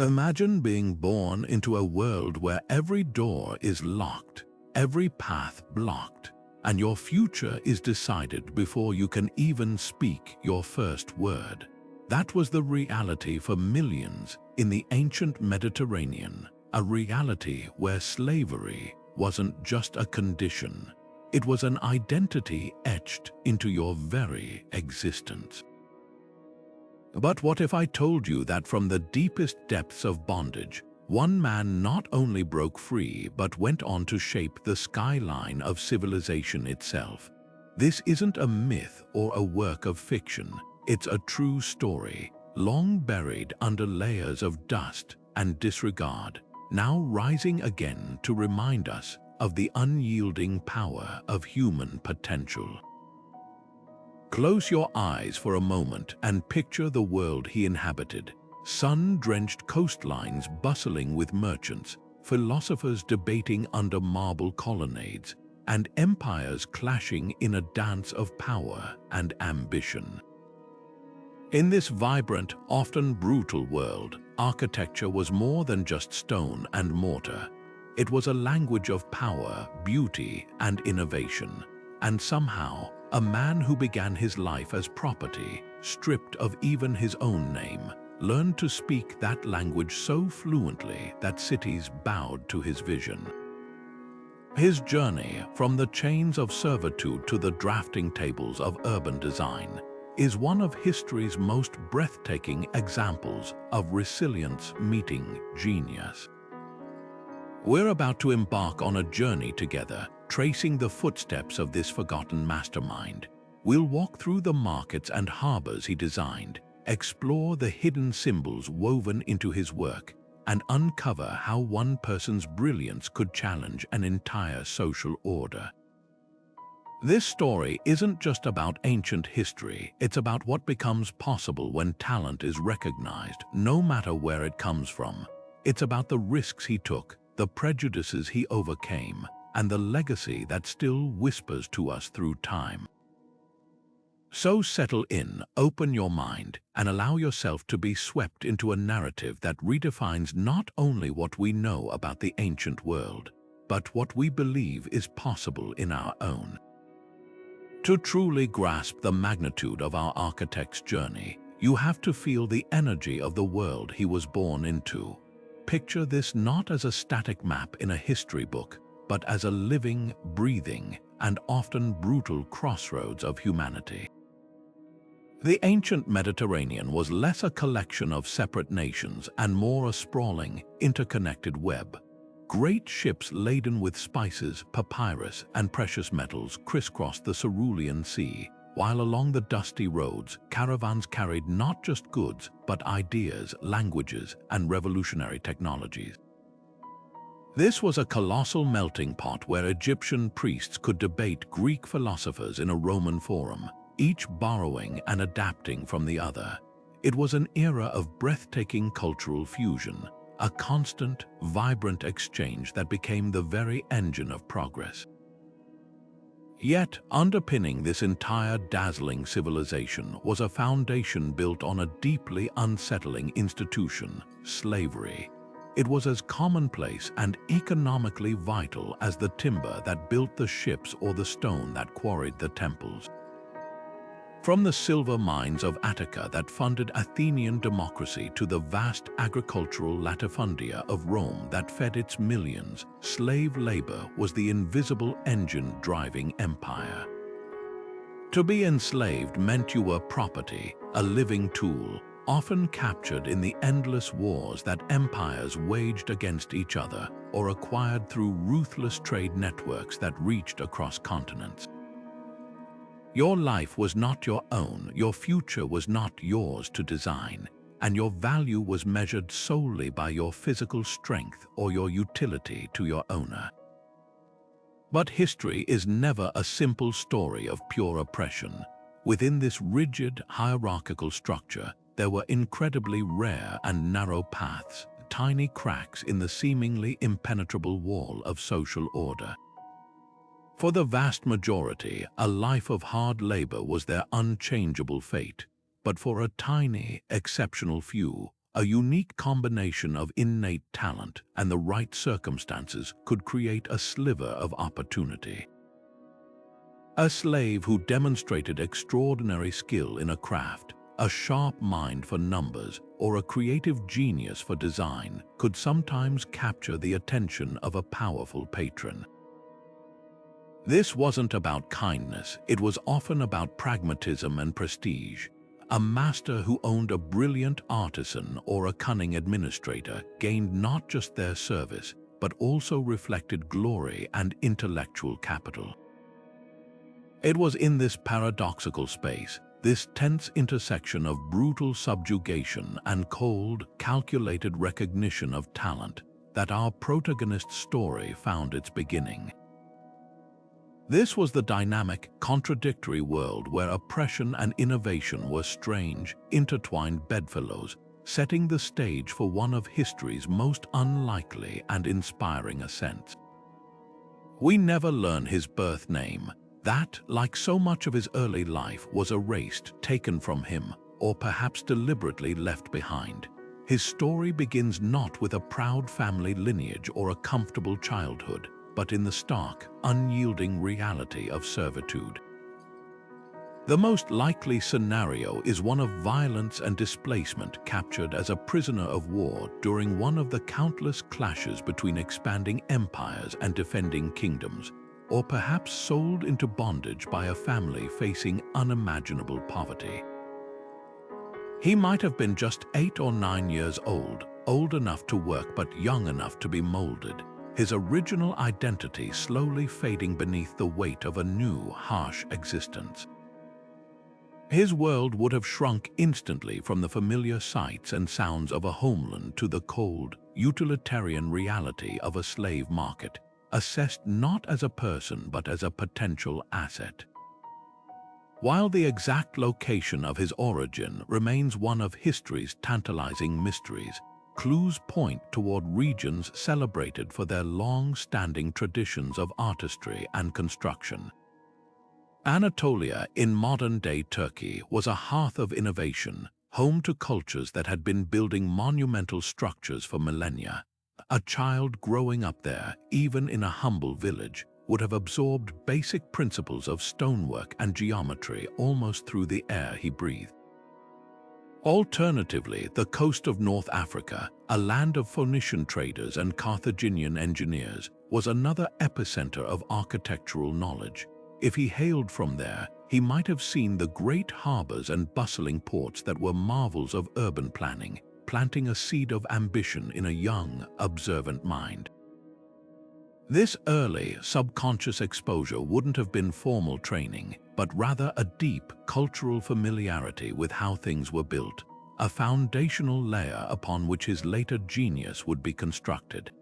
Imagine being born into a world where every door is locked, every path blocked, and your future is decided before you can even speak your first word. That was the reality for millions in the ancient Mediterranean, a reality where slavery wasn't just a condition, it was an identity etched into your very existence. But what if I told you that from the deepest depths of bondage, one man not only broke free but went on to shape the skyline of civilization itself? This isn't a myth or a work of fiction, it's a true story, long buried under layers of dust and disregard, now rising again to remind us of the unyielding power of human potential. Close your eyes for a moment and picture the world he inhabited. Sun-drenched coastlines bustling with merchants, philosophers debating under marble colonnades, and empires clashing in a dance of power and ambition. In this vibrant, often brutal world, architecture was more than just stone and mortar. It was a language of power, beauty, and innovation. And somehow, a man who began his life as property, stripped of even his own name, learned to speak that language so fluently that cities bowed to his vision. His journey from the chains of servitude to the drafting tables of urban design is one of history's most breathtaking examples of resilience meeting genius. We're about to embark on a journey together, tracing the footsteps of this forgotten mastermind. We'll walk through the markets and harbors he designed, explore the hidden symbols woven into his work, and uncover how one person's brilliance could challenge an entire social order. This story isn't just about ancient history, it's about what becomes possible when talent is recognized, no matter where it comes from. It's about the risks he took, the prejudices he overcame, and the legacy that still whispers to us through time. So settle in, open your mind, and allow yourself to be swept into a narrative that redefines not only what we know about the ancient world, but what we believe is possible in our own. To truly grasp the magnitude of our architect's journey, you have to feel the energy of the world he was born into. Picture this not as a static map in a history book, but as a living, breathing, and often brutal crossroads of humanity. The ancient Mediterranean was less a collection of separate nations and more a sprawling, interconnected web. Great ships laden with spices, papyrus, and precious metals crisscrossed the Cerulean Sea, while along the dusty roads, caravans carried not just goods, but ideas, languages, and revolutionary technologies. This was a colossal melting pot where Egyptian priests could debate Greek philosophers in a Roman forum, each borrowing and adapting from the other. It was an era of breathtaking cultural fusion, a constant, vibrant exchange that became the very engine of progress. Yet, underpinning this entire dazzling civilization was a foundation built on a deeply unsettling institution, slavery. It was as commonplace and economically vital as the timber that built the ships or the stone that quarried the temples. From the silver mines of Attica that funded Athenian democracy to the vast agricultural latifundia of Rome that fed its millions, slave labor was the invisible engine driving empire. To be enslaved meant you were property, a living tool, often captured in the endless wars that empires waged against each other or acquired through ruthless trade networks that reached across continents. Your life was not your own, your future was not yours to design, and your value was measured solely by your physical strength or your utility to your owner. But history is never a simple story of pure oppression. Within this rigid, hierarchical structure, there were incredibly rare and narrow paths, tiny cracks in the seemingly impenetrable wall of social order. For the vast majority, a life of hard labor was their unchangeable fate, but for a tiny, exceptional few, A unique combination of innate talent and the right circumstances could create a sliver of opportunity. A slave who demonstrated extraordinary skill in a craft, a sharp mind for numbers, or a creative genius for design could sometimes capture the attention of a powerful patron. This wasn't about kindness, it was often about pragmatism and prestige. A master who owned a brilliant artisan or a cunning administrator gained not just their service, but also reflected glory and intellectual capital. It was in this paradoxical space, this tense intersection of brutal subjugation and cold, calculated recognition of talent, that our protagonist's story found its beginning. This was the dynamic, contradictory world where oppression and innovation were strange, intertwined bedfellows, setting the stage for one of history's most unlikely and inspiring ascents. We never learn his birth name. That, like so much of his early life, was erased, taken from him, or perhaps deliberately left behind. His story begins not with a proud family lineage or a comfortable childhood, but in the stark, unyielding reality of servitude. The most likely scenario is one of violence and displacement, captured as a prisoner of war during one of the countless clashes between expanding empires and defending kingdoms, or perhaps sold into bondage by a family facing unimaginable poverty. He might have been just 8 or 9 years old, old enough to work but young enough to be molded, his original identity slowly fading beneath the weight of a new, harsh existence. His world would have shrunk instantly from the familiar sights and sounds of a homeland to the cold, utilitarian reality of a slave market, assessed not as a person but as a potential asset. While the exact location of his origin remains one of history's tantalizing mysteries, clues point toward regions celebrated for their long-standing traditions of artistry and construction. Anatolia in modern-day Turkey was a hearth of innovation, home to cultures that had been building monumental structures for millennia. A child growing up there, even in a humble village, would have absorbed basic principles of stonework and geometry almost through the air he breathed. Alternatively, the coast of North Africa, a land of Phoenician traders and Carthaginian engineers, was another epicenter of architectural knowledge. If he hailed from there, he might have seen the great harbors and bustling ports that were marvels of urban planning, planting a seed of ambition in a young, observant mind. This early, subconscious exposure wouldn't have been formal training, but rather a deep, cultural familiarity with how things were built, a foundational layer upon which his later genius would be constructed.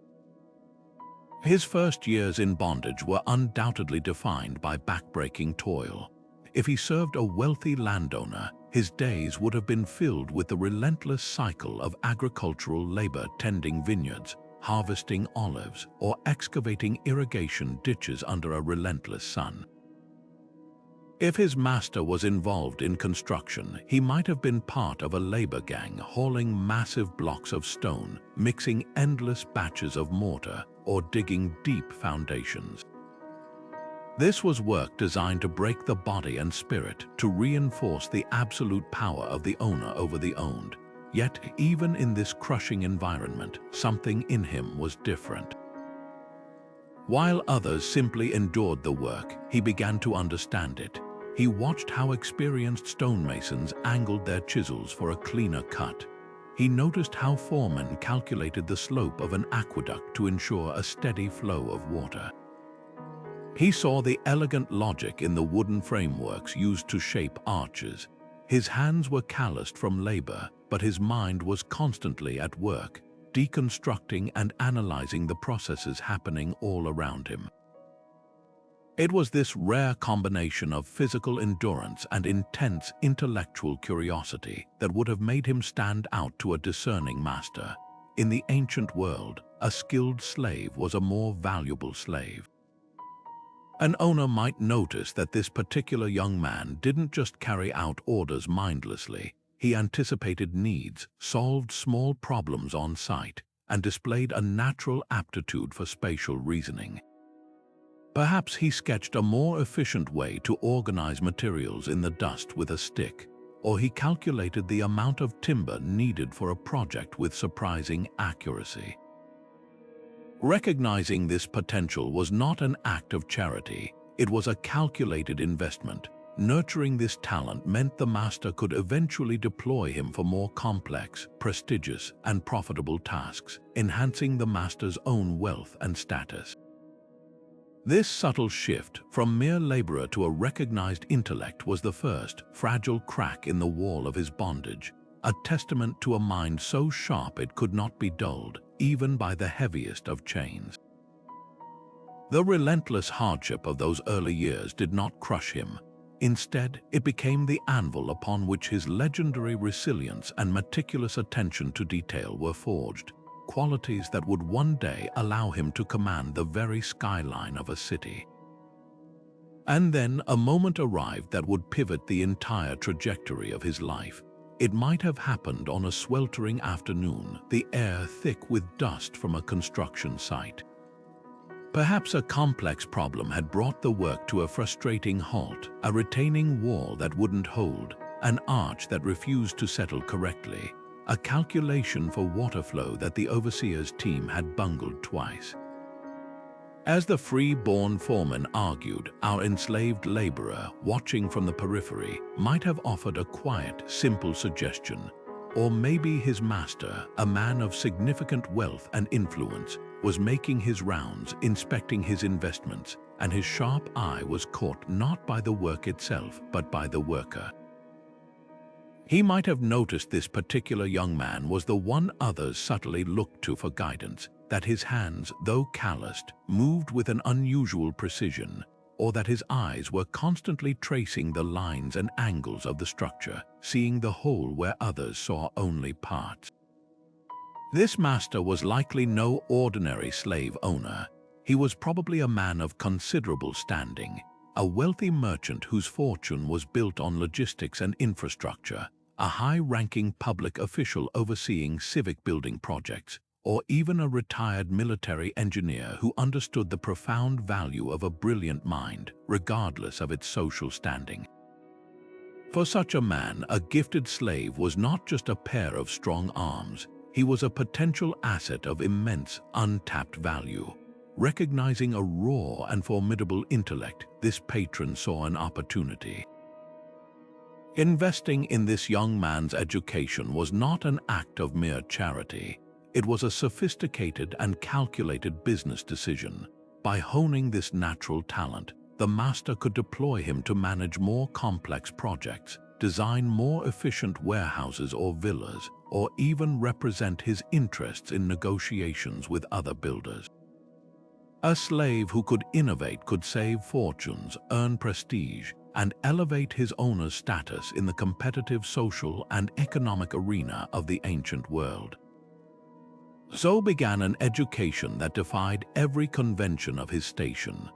His first years in bondage were undoubtedly defined by backbreaking toil. If he served a wealthy landowner, his days would have been filled with the relentless cycle of agricultural labor tending vineyards, harvesting olives, or excavating irrigation ditches under a relentless sun. If his master was involved in construction, he might have been part of a labor gang hauling massive blocks of stone, mixing endless batches of mortar, or digging deep foundations. This was work designed to break the body and spirit, to reinforce the absolute power of the owner over the owned. Yet, even in this crushing environment, something in him was different. While others simply endured the work, he began to understand it. He watched how experienced stonemasons angled their chisels for a cleaner cut. He noticed how foremen calculated the slope of an aqueduct to ensure a steady flow of water. He saw the elegant logic in the wooden frameworks used to shape arches. His hands were calloused from labor, but his mind was constantly at work, deconstructing and analyzing the processes happening all around him. It was this rare combination of physical endurance and intense intellectual curiosity that would have made him stand out to a discerning master. In the ancient world, a skilled slave was a more valuable slave. An owner might notice that this particular young man didn't just carry out orders mindlessly. He anticipated needs, solved small problems on site, and displayed a natural aptitude for spatial reasoning. Perhaps he sketched a more efficient way to organize materials in the dust with a stick, or he calculated the amount of timber needed for a project with surprising accuracy. Recognizing this potential was not an act of charity, it was a calculated investment. Nurturing this talent meant the master could eventually deploy him for more complex, prestigious, and profitable tasks, enhancing the master's own wealth and status. This subtle shift from mere laborer to a recognized intellect was the first fragile crack in the wall of his bondage, a testament to a mind so sharp it could not be dulled, even by the heaviest of chains. The relentless hardship of those early years did not crush him. Instead, it became the anvil upon which his legendary resilience and meticulous attention to detail were forged, qualities that would one day allow him to command the very skyline of a city. And then a moment arrived that would pivot the entire trajectory of his life. It might have happened on a sweltering afternoon, the air thick with dust from a construction site. Perhaps a complex problem had brought the work to a frustrating halt, a retaining wall that wouldn't hold, an arch that refused to settle correctly, a calculation for water flow that the overseer's team had bungled twice. As the free-born foreman argued, our enslaved laborer, watching from the periphery, might have offered a quiet, simple suggestion. Or maybe his master, a man of significant wealth and influence, was making his rounds, inspecting his investments, and his sharp eye was caught not by the work itself, but by the worker. He might have noticed this particular young man was the one others subtly looked to for guidance, that his hands, though calloused, moved with an unusual precision, or that his eyes were constantly tracing the lines and angles of the structure, seeing the whole where others saw only parts. This master was likely no ordinary slave owner. He was probably a man of considerable standing, a wealthy merchant whose fortune was built on logistics and infrastructure, a high-ranking public official overseeing civic building projects, or even a retired military engineer who understood the profound value of a brilliant mind, regardless of its social standing. For such a man, a gifted slave was not just a pair of strong arms. He was a potential asset of immense, untapped value. Recognizing a raw and formidable intellect, this patron saw an opportunity. Investing in this young man's education was not an act of mere charity. It was a sophisticated and calculated business decision. By honing this natural talent, the master could deploy him to manage more complex projects, design more efficient warehouses or villas, or even represent his interests in negotiations with other builders. A slave who could innovate could save fortunes, earn prestige, and elevate his owner's status in the competitive social and economic arena of the ancient world. So began an education that defied every convention of his station.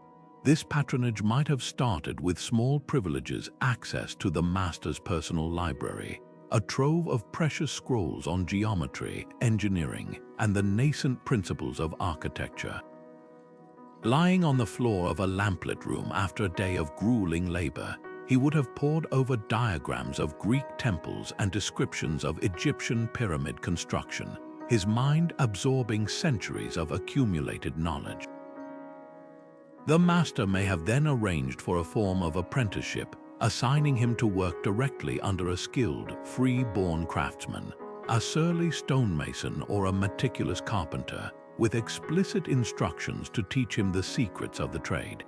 This patronage might have started with small privileges, access to the master's personal library, a trove of precious scrolls on geometry, engineering, and the nascent principles of architecture. Lying on the floor of a lamplit room after a day of grueling labor, he would have pored over diagrams of Greek temples and descriptions of Egyptian pyramid construction, his mind absorbing centuries of accumulated knowledge. The master may have then arranged for a form of apprenticeship, assigning him to work directly under a skilled, free-born craftsman, a surly stonemason or a meticulous carpenter, with explicit instructions to teach him the secrets of the trade.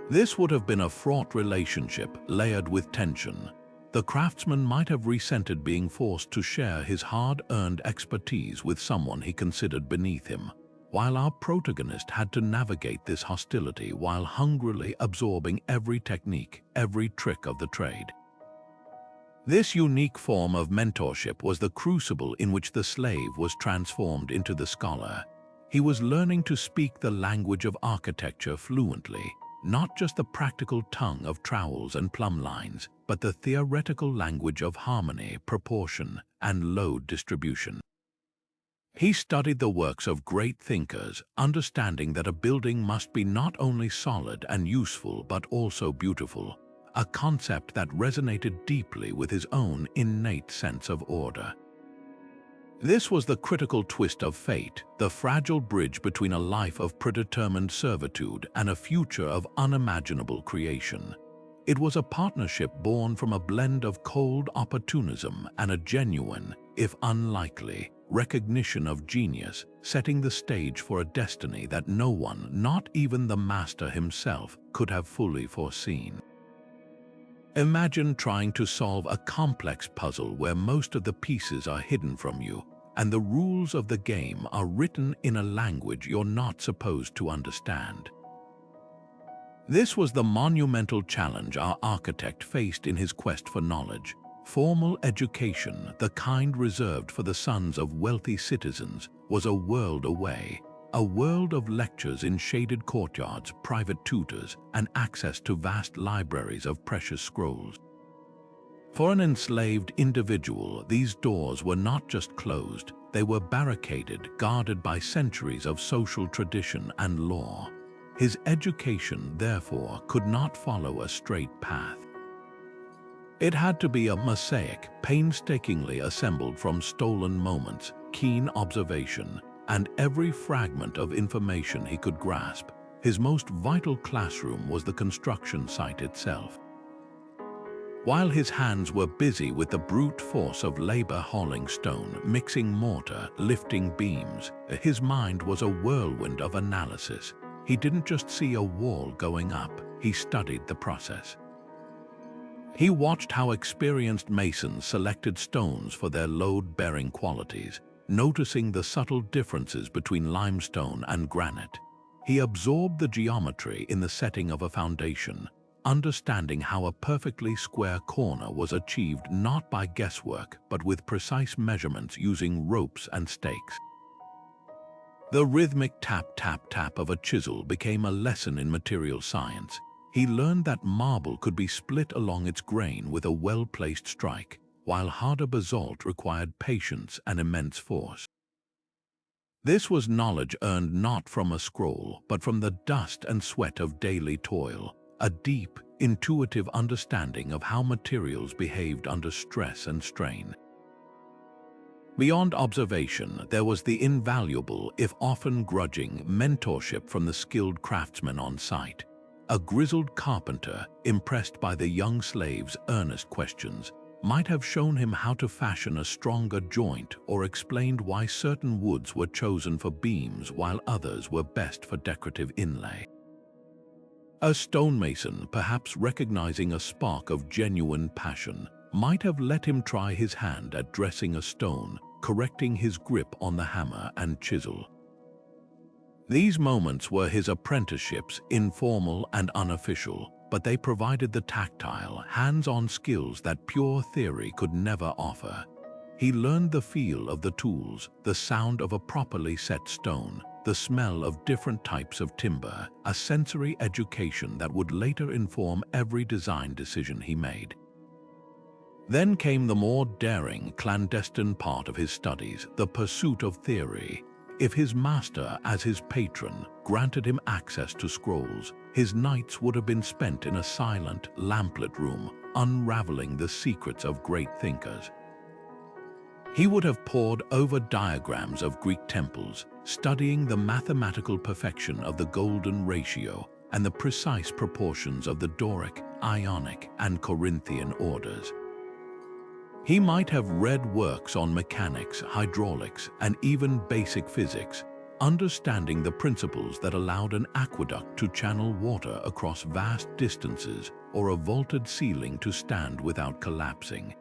This would have been a fraught relationship, layered with tension. The craftsman might have resented being forced to share his hard-earned expertise with someone he considered beneath him, while our protagonist had to navigate this hostility while hungrily absorbing every technique, every trick of the trade. This unique form of mentorship was the crucible in which the slave was transformed into the scholar. He was learning to speak the language of architecture fluently, not just the practical tongue of trowels and plumb lines, but the theoretical language of harmony, proportion, and load distribution. He studied the works of great thinkers, understanding that a building must be not only solid and useful but also beautiful, a concept that resonated deeply with his own innate sense of order. This was the critical twist of fate, the fragile bridge between a life of predetermined servitude and a future of unimaginable creation. It was a partnership born from a blend of cold opportunism and a genuine, if unlikely, recognition of genius, setting the stage for a destiny that no one, not even the master himself, could have fully foreseen. Imagine trying to solve a complex puzzle where most of the pieces are hidden from you, and the rules of the game are written in a language you're not supposed to understand. This was the monumental challenge our architect faced in his quest for knowledge. Formal education, the kind reserved for the sons of wealthy citizens, was a world away. A world of lectures in shaded courtyards, private tutors, and access to vast libraries of precious scrolls. For an enslaved individual, these doors were not just closed, they were barricaded, guarded by centuries of social tradition and law. His education, therefore, could not follow a straight path. It had to be a mosaic, painstakingly assembled from stolen moments, keen observation, and every fragment of information he could grasp. His most vital classroom was the construction site itself. While his hands were busy with the brute force of labor hauling stone, mixing mortar, lifting beams, his mind was a whirlwind of analysis. He didn't just see a wall going up, he studied the process. He watched how experienced masons selected stones for their load-bearing qualities, noticing the subtle differences between limestone and granite. He absorbed the geometry in the setting of a foundation, understanding how a perfectly square corner was achieved not by guesswork but with precise measurements using ropes and stakes. The rhythmic tap-tap-tap of a chisel became a lesson in material science. He learned that marble could be split along its grain with a well-placed strike, while harder basalt required patience and immense force. This was knowledge earned not from a scroll, but from the dust and sweat of daily toil, a deep, intuitive understanding of how materials behaved under stress and strain. Beyond observation, there was the invaluable, if often grudging, mentorship from the skilled craftsmen on site. A grizzled carpenter, impressed by the young slave's earnest questions, might have shown him how to fashion a stronger joint or explained why certain woods were chosen for beams while others were best for decorative inlay. A stonemason, perhaps recognizing a spark of genuine passion, might have let him try his hand at dressing a stone, correcting his grip on the hammer and chisel. These moments were his apprenticeships, informal and unofficial, but they provided the tactile, hands-on skills that pure theory could never offer. He learned the feel of the tools, the sound of a properly set stone, the smell of different types of timber, a sensory education that would later inform every design decision he made. Then came the more daring, clandestine part of his studies, the pursuit of theory. If his master, as his patron, granted him access to scrolls, his nights would have been spent in a silent, lamplit room, unraveling the secrets of great thinkers. He would have pored over diagrams of Greek temples, studying the mathematical perfection of the golden ratio and the precise proportions of the Doric, Ionic, and Corinthian orders. He might have read works on mechanics, hydraulics, and even basic physics, understanding the principles that allowed an aqueduct to channel water across vast distances or a vaulted ceiling to stand without collapsing.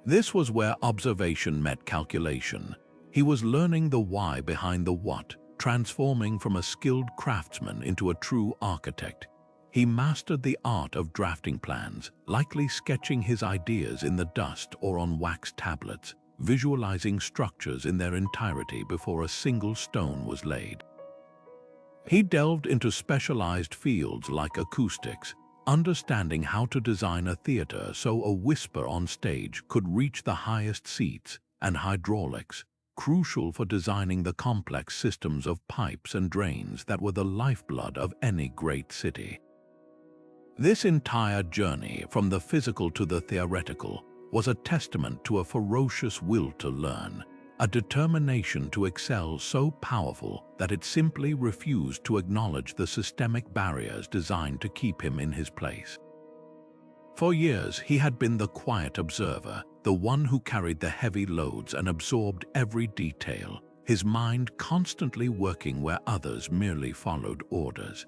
This was where observation met calculation. He was learning the why behind the what, transforming from a skilled craftsman into a true architect. He mastered the art of drafting plans, likely sketching his ideas in the dust or on wax tablets, visualizing structures in their entirety before a single stone was laid. He delved into specialized fields like acoustics, understanding how to design a theater so a whisper on stage could reach the highest seats, and hydraulics, crucial for designing the complex systems of pipes and drains that were the lifeblood of any great city. This entire journey, from the physical to the theoretical, was a testament to a ferocious will to learn, a determination to excel so powerful that it simply refused to acknowledge the systemic barriers designed to keep him in his place. For years, he had been the quiet observer, the one who carried the heavy loads and absorbed every detail, his mind constantly working where others merely followed orders.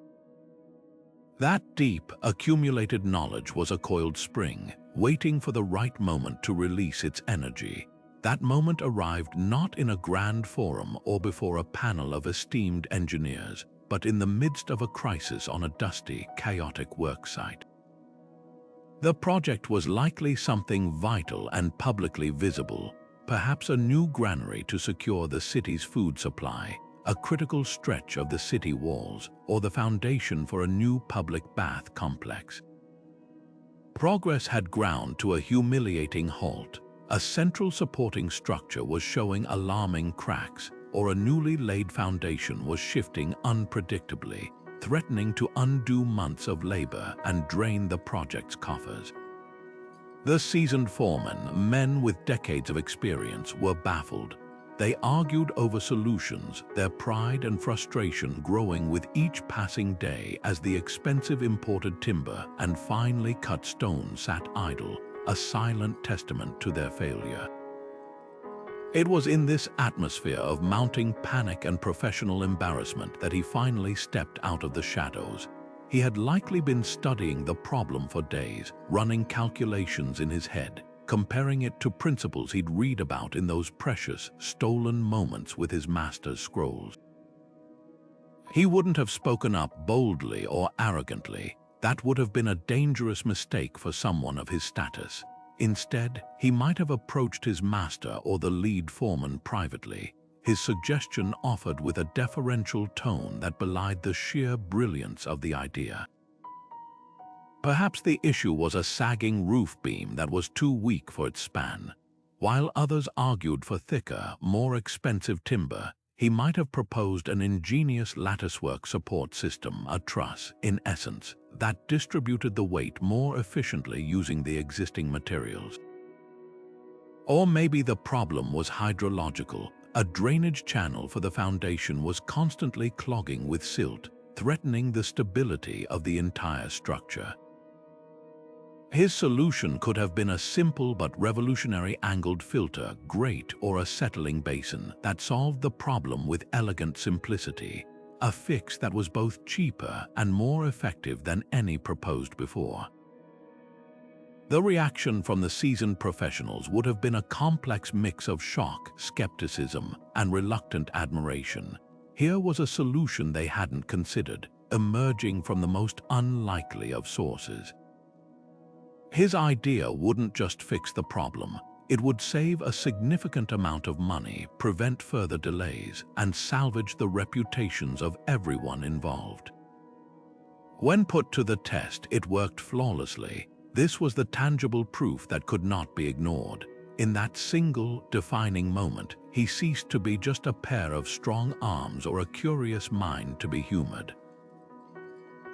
That deep, accumulated knowledge was a coiled spring, waiting for the right moment to release its energy. That moment arrived not in a grand forum or before a panel of esteemed engineers, but in the midst of a crisis on a dusty, chaotic worksite. The project was likely something vital and publicly visible, perhaps a new granary to secure the city's food supply, a critical stretch of the city walls, or the foundation for a new public bath complex. Progress had ground to a humiliating halt. A central supporting structure was showing alarming cracks, or a newly laid foundation was shifting unpredictably, threatening to undo months of labor and drain the project's coffers. The seasoned foremen, men with decades of experience, were baffled. They argued over solutions, their pride and frustration growing with each passing day as the expensive imported timber and finely cut stone sat idle, a silent testament to their failure. It was in this atmosphere of mounting panic and professional embarrassment that he finally stepped out of the shadows. He had likely been studying the problem for days, running calculations in his head, comparing it to principles he'd read about in those precious, stolen moments with his master's scrolls. He wouldn't have spoken up boldly or arrogantly. That would have been a dangerous mistake for someone of his status. Instead, he might have approached his master or the lead foreman privately, his suggestion offered with a deferential tone that belied the sheer brilliance of the idea. Perhaps the issue was a sagging roof beam that was too weak for its span. While others argued for thicker, more expensive timber, he might have proposed an ingenious latticework support system, a truss, in essence, that distributed the weight more efficiently using the existing materials. Or maybe the problem was hydrological. A drainage channel for the foundation was constantly clogging with silt, threatening the stability of the entire structure. His solution could have been a simple but revolutionary angled filter grate or a settling basin that solved the problem with elegant simplicity, a fix that was both cheaper and more effective than any proposed before. The reaction from the seasoned professionals would have been a complex mix of shock, skepticism, and reluctant admiration. Here was a solution they hadn't considered, emerging from the most unlikely of sources. His idea wouldn't just fix the problem, it would save a significant amount of money, prevent further delays, and salvage the reputations of everyone involved. When put to the test, it worked flawlessly. This was the tangible proof that could not be ignored. In that single, defining moment, he ceased to be just a pair of strong arms or a curious mind to be humored.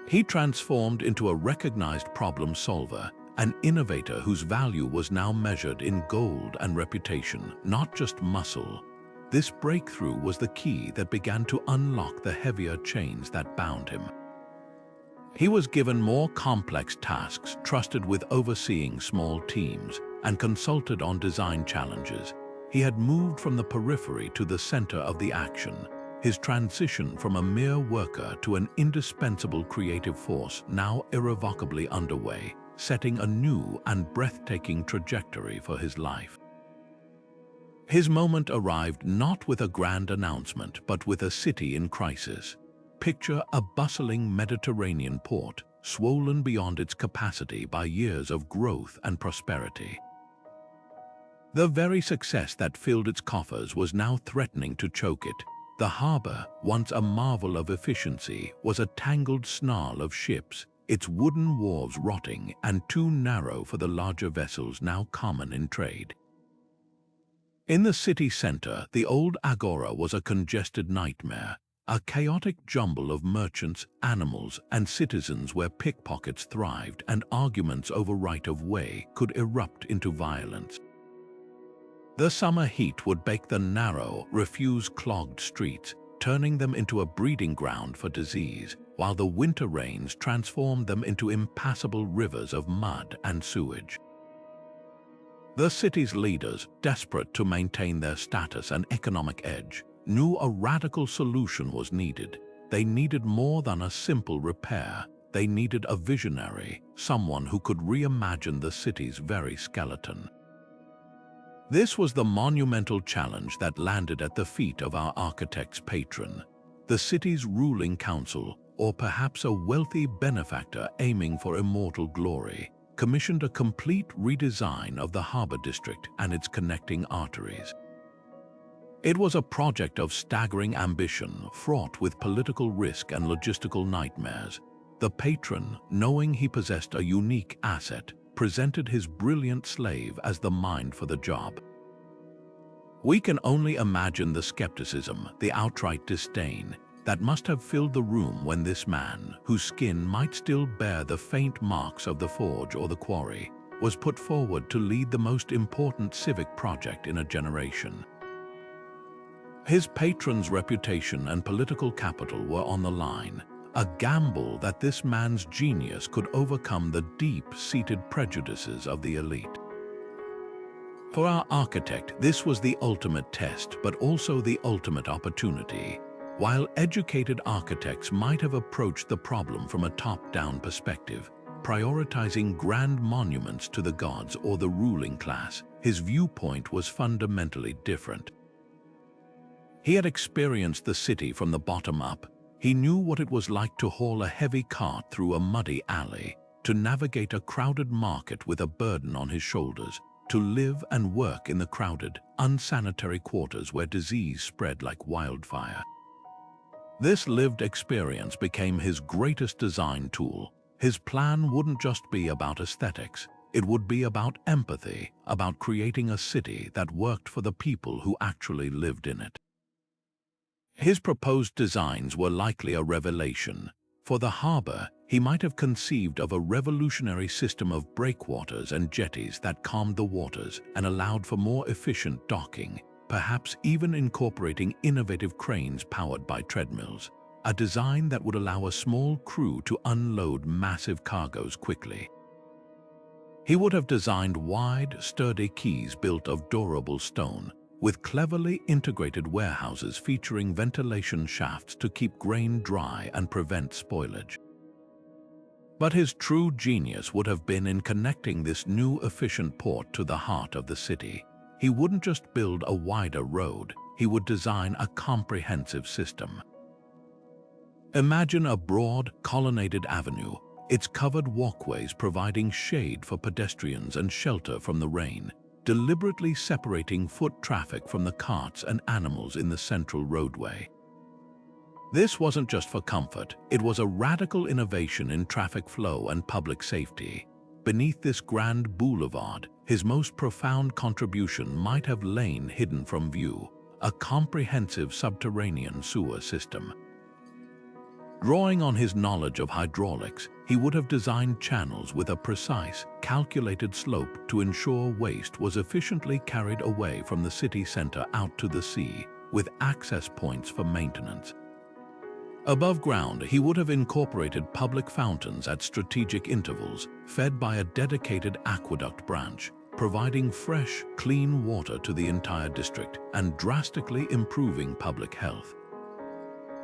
He transformed into a recognized problem solver, an innovator whose value was now measured in gold and reputation, not just muscle. This breakthrough was the key that began to unlock the heavier chains that bound him. He was given more complex tasks, trusted with overseeing small teams, and consulted on design challenges. He had moved from the periphery to the center of the action, his transition from a mere worker to an indispensable creative force now irrevocably underway, setting a new and breathtaking trajectory for his life. His moment arrived not with a grand announcement, but with a city in crisis. Picture a bustling Mediterranean port, swollen beyond its capacity by years of growth and prosperity. The very success that filled its coffers was now threatening to choke it. The harbour, once a marvel of efficiency, was a tangled snarl of ships, its wooden wharves rotting and too narrow for the larger vessels now common in trade. In the city centre, the old agora was a congested nightmare, a chaotic jumble of merchants, animals, and citizens where pickpockets thrived and arguments over right of way could erupt into violence. The summer heat would bake the narrow, refuse-clogged streets, turning them into a breeding ground for disease, while the winter rains transformed them into impassable rivers of mud and sewage. The city's leaders, desperate to maintain their status and economic edge, knew a radical solution was needed. They needed more than a simple repair. They needed a visionary, someone who could reimagine the city's very skeleton. This was the monumental challenge that landed at the feet of our architect's patron, the city's ruling council, or perhaps a wealthy benefactor aiming for immortal glory, commissioned a complete redesign of the Harbour district and its connecting arteries. It was a project of staggering ambition, fraught with political risk and logistical nightmares. The patron, knowing he possessed a unique asset, presented his brilliant slave as the mind for the job. We can only imagine the skepticism, the outright disdain, that must have filled the room when this man, whose skin might still bear the faint marks of the forge or the quarry, was put forward to lead the most important civic project in a generation. His patron's reputation and political capital were on the line, a gamble that this man's genius could overcome the deep-seated prejudices of the elite. For our architect, this was the ultimate test, but also the ultimate opportunity. While educated architects might have approached the problem from a top-down perspective, prioritizing grand monuments to the gods or the ruling class, his viewpoint was fundamentally different. He had experienced the city from the bottom up. He knew what it was like to haul a heavy cart through a muddy alley, to navigate a crowded market with a burden on his shoulders, to live and work in the crowded, unsanitary quarters where disease spread like wildfire. This lived experience became his greatest design tool. His plan wouldn't just be about aesthetics. It would be about empathy, about creating a city that worked for the people who actually lived in it. His proposed designs were likely a revelation. For the harbour, he might have conceived of a revolutionary system of breakwaters and jetties that calmed the waters and allowed for more efficient docking, perhaps even incorporating innovative cranes powered by treadmills, a design that would allow a small crew to unload massive cargoes quickly. He would have designed wide, sturdy quays built of durable stone, with cleverly integrated warehouses featuring ventilation shafts to keep grain dry and prevent spoilage. But his true genius would have been in connecting this new efficient port to the heart of the city. He wouldn't just build a wider road, he would design a comprehensive system. Imagine a broad, colonnaded avenue, its covered walkways providing shade for pedestrians and shelter from the rain, deliberately separating foot traffic from the carts and animals in the central roadway. This wasn't just for comfort, it was a radical innovation in traffic flow and public safety. Beneath this grand boulevard, his most profound contribution might have lain hidden from view, a comprehensive subterranean sewer system. Drawing on his knowledge of hydraulics, he would have designed channels with a precise, calculated slope to ensure waste was efficiently carried away from the city center out to the sea, with access points for maintenance. Above ground, he would have incorporated public fountains at strategic intervals, fed by a dedicated aqueduct branch, providing fresh, clean water to the entire district and drastically improving public health.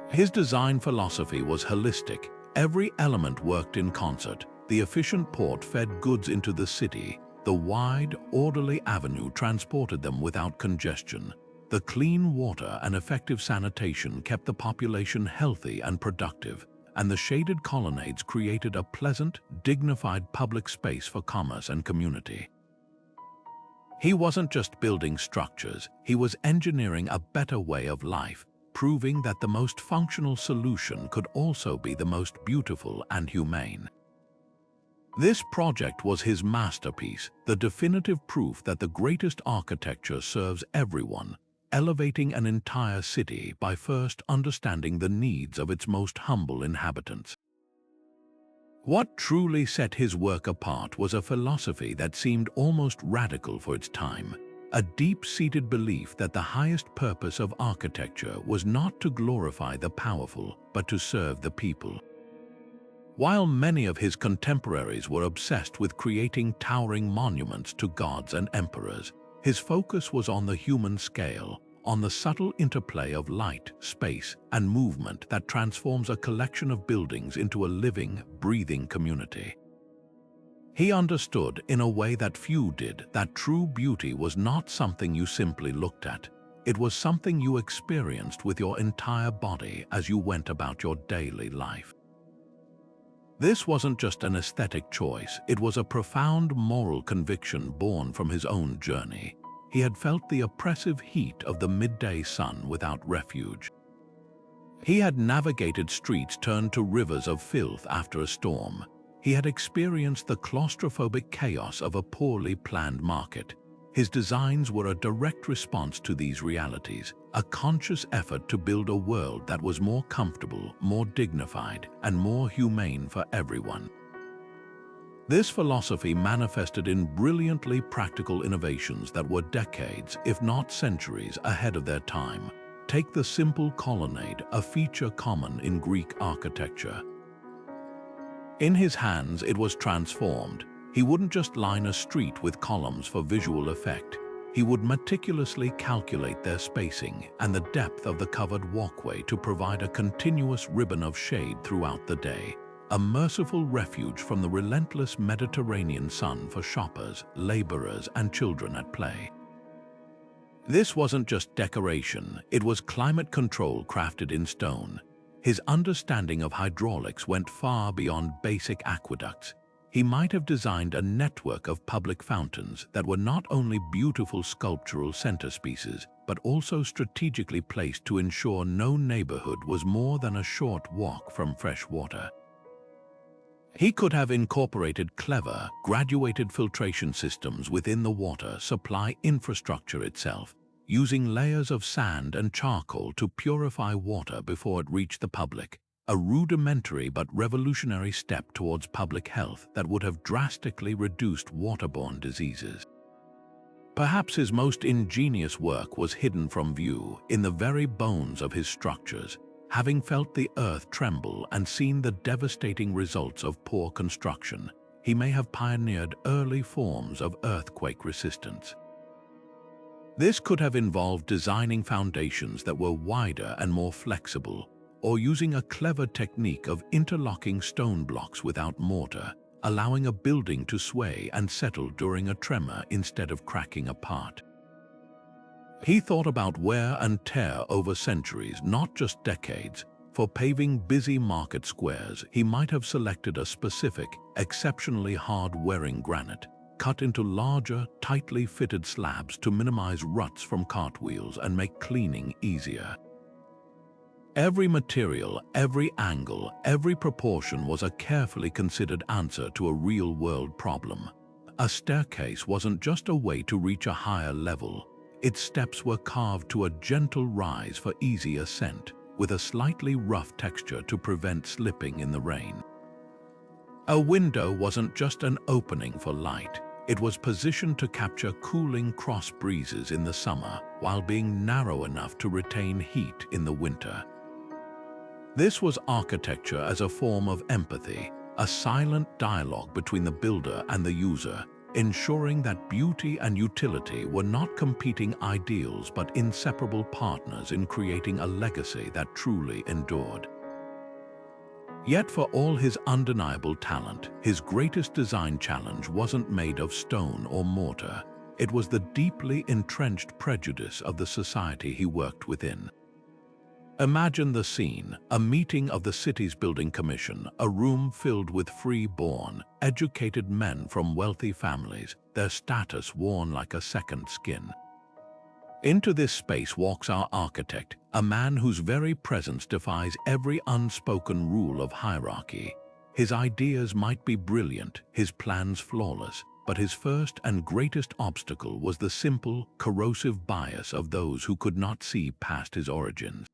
His design philosophy was holistic. Every element worked in concert. The efficient port fed goods into the city. The wide, orderly avenue transported them without congestion. The clean water and effective sanitation kept the population healthy and productive, and the shaded colonnades created a pleasant, dignified public space for commerce and community. He wasn't just building structures, he was engineering a better way of life, proving that the most functional solution could also be the most beautiful and humane. This project was his masterpiece, the definitive proof that the greatest architecture serves everyone, elevating an entire city by first understanding the needs of its most humble inhabitants. What truly set his work apart was a philosophy that seemed almost radical for its time, a deep-seated belief that the highest purpose of architecture was not to glorify the powerful, but to serve the people. While many of his contemporaries were obsessed with creating towering monuments to gods and emperors, his focus was on the human scale, on the subtle interplay of light, space, and movement that transforms a collection of buildings into a living, breathing community. He understood, in a way that few did, that true beauty was not something you simply looked at. It was something you experienced with your entire body as you went about your daily life. This wasn't just an aesthetic choice, it was a profound moral conviction born from his own journey. He had felt the oppressive heat of the midday sun without refuge. He had navigated streets turned to rivers of filth after a storm. He had experienced the claustrophobic chaos of a poorly planned market. His designs were a direct response to these realities, a conscious effort to build a world that was more comfortable, more dignified, and more humane for everyone. This philosophy manifested in brilliantly practical innovations that were decades, if not centuries, ahead of their time. Take the simple colonnade, a feature common in Greek architecture. In his hands, it was transformed. He wouldn't just line a street with columns for visual effect. He would meticulously calculate their spacing and the depth of the covered walkway to provide a continuous ribbon of shade throughout the day, a merciful refuge from the relentless Mediterranean sun for shoppers, laborers, and children at play. This wasn't just decoration, it was climate control crafted in stone. His understanding of hydraulics went far beyond basic aqueducts. He might have designed a network of public fountains that were not only beautiful sculptural centerpieces, but also strategically placed to ensure no neighborhood was more than a short walk from fresh water. He could have incorporated clever, graduated filtration systems within the water supply infrastructure itself, using layers of sand and charcoal to purify water before it reached the public, a rudimentary but revolutionary step towards public health that would have drastically reduced waterborne diseases. Perhaps his most ingenious work was hidden from view in the very bones of his structures. Having felt the earth tremble and seen the devastating results of poor construction, he may have pioneered early forms of earthquake resistance. This could have involved designing foundations that were wider and more flexible, or using a clever technique of interlocking stone blocks without mortar, allowing a building to sway and settle during a tremor instead of cracking apart. He thought about wear and tear over centuries, not just decades. For paving busy market squares, he might have selected a specific, exceptionally hard-wearing granite, cut into larger, tightly fitted slabs to minimize ruts from cartwheels and make cleaning easier. Every material, every angle, every proportion was a carefully considered answer to a real-world problem. A staircase wasn't just a way to reach a higher level. Its steps were carved to a gentle rise for easy ascent, with a slightly rough texture to prevent slipping in the rain. A window wasn't just an opening for light. It was positioned to capture cooling cross breezes in the summer while being narrow enough to retain heat in the winter. This was architecture as a form of empathy, a silent dialogue between the builder and the user, ensuring that beauty and utility were not competing ideals but inseparable partners in creating a legacy that truly endured. Yet for all his undeniable talent, his greatest design challenge wasn't made of stone or mortar. It was the deeply entrenched prejudice of the society he worked within. Imagine the scene, a meeting of the city's building commission, a room filled with free-born, educated men from wealthy families, their status worn like a second skin. Into this space walks our architect, a man whose very presence defies every unspoken rule of hierarchy. His ideas might be brilliant, his plans flawless, but his first and greatest obstacle was the simple, corrosive bias of those who could not see past his origins.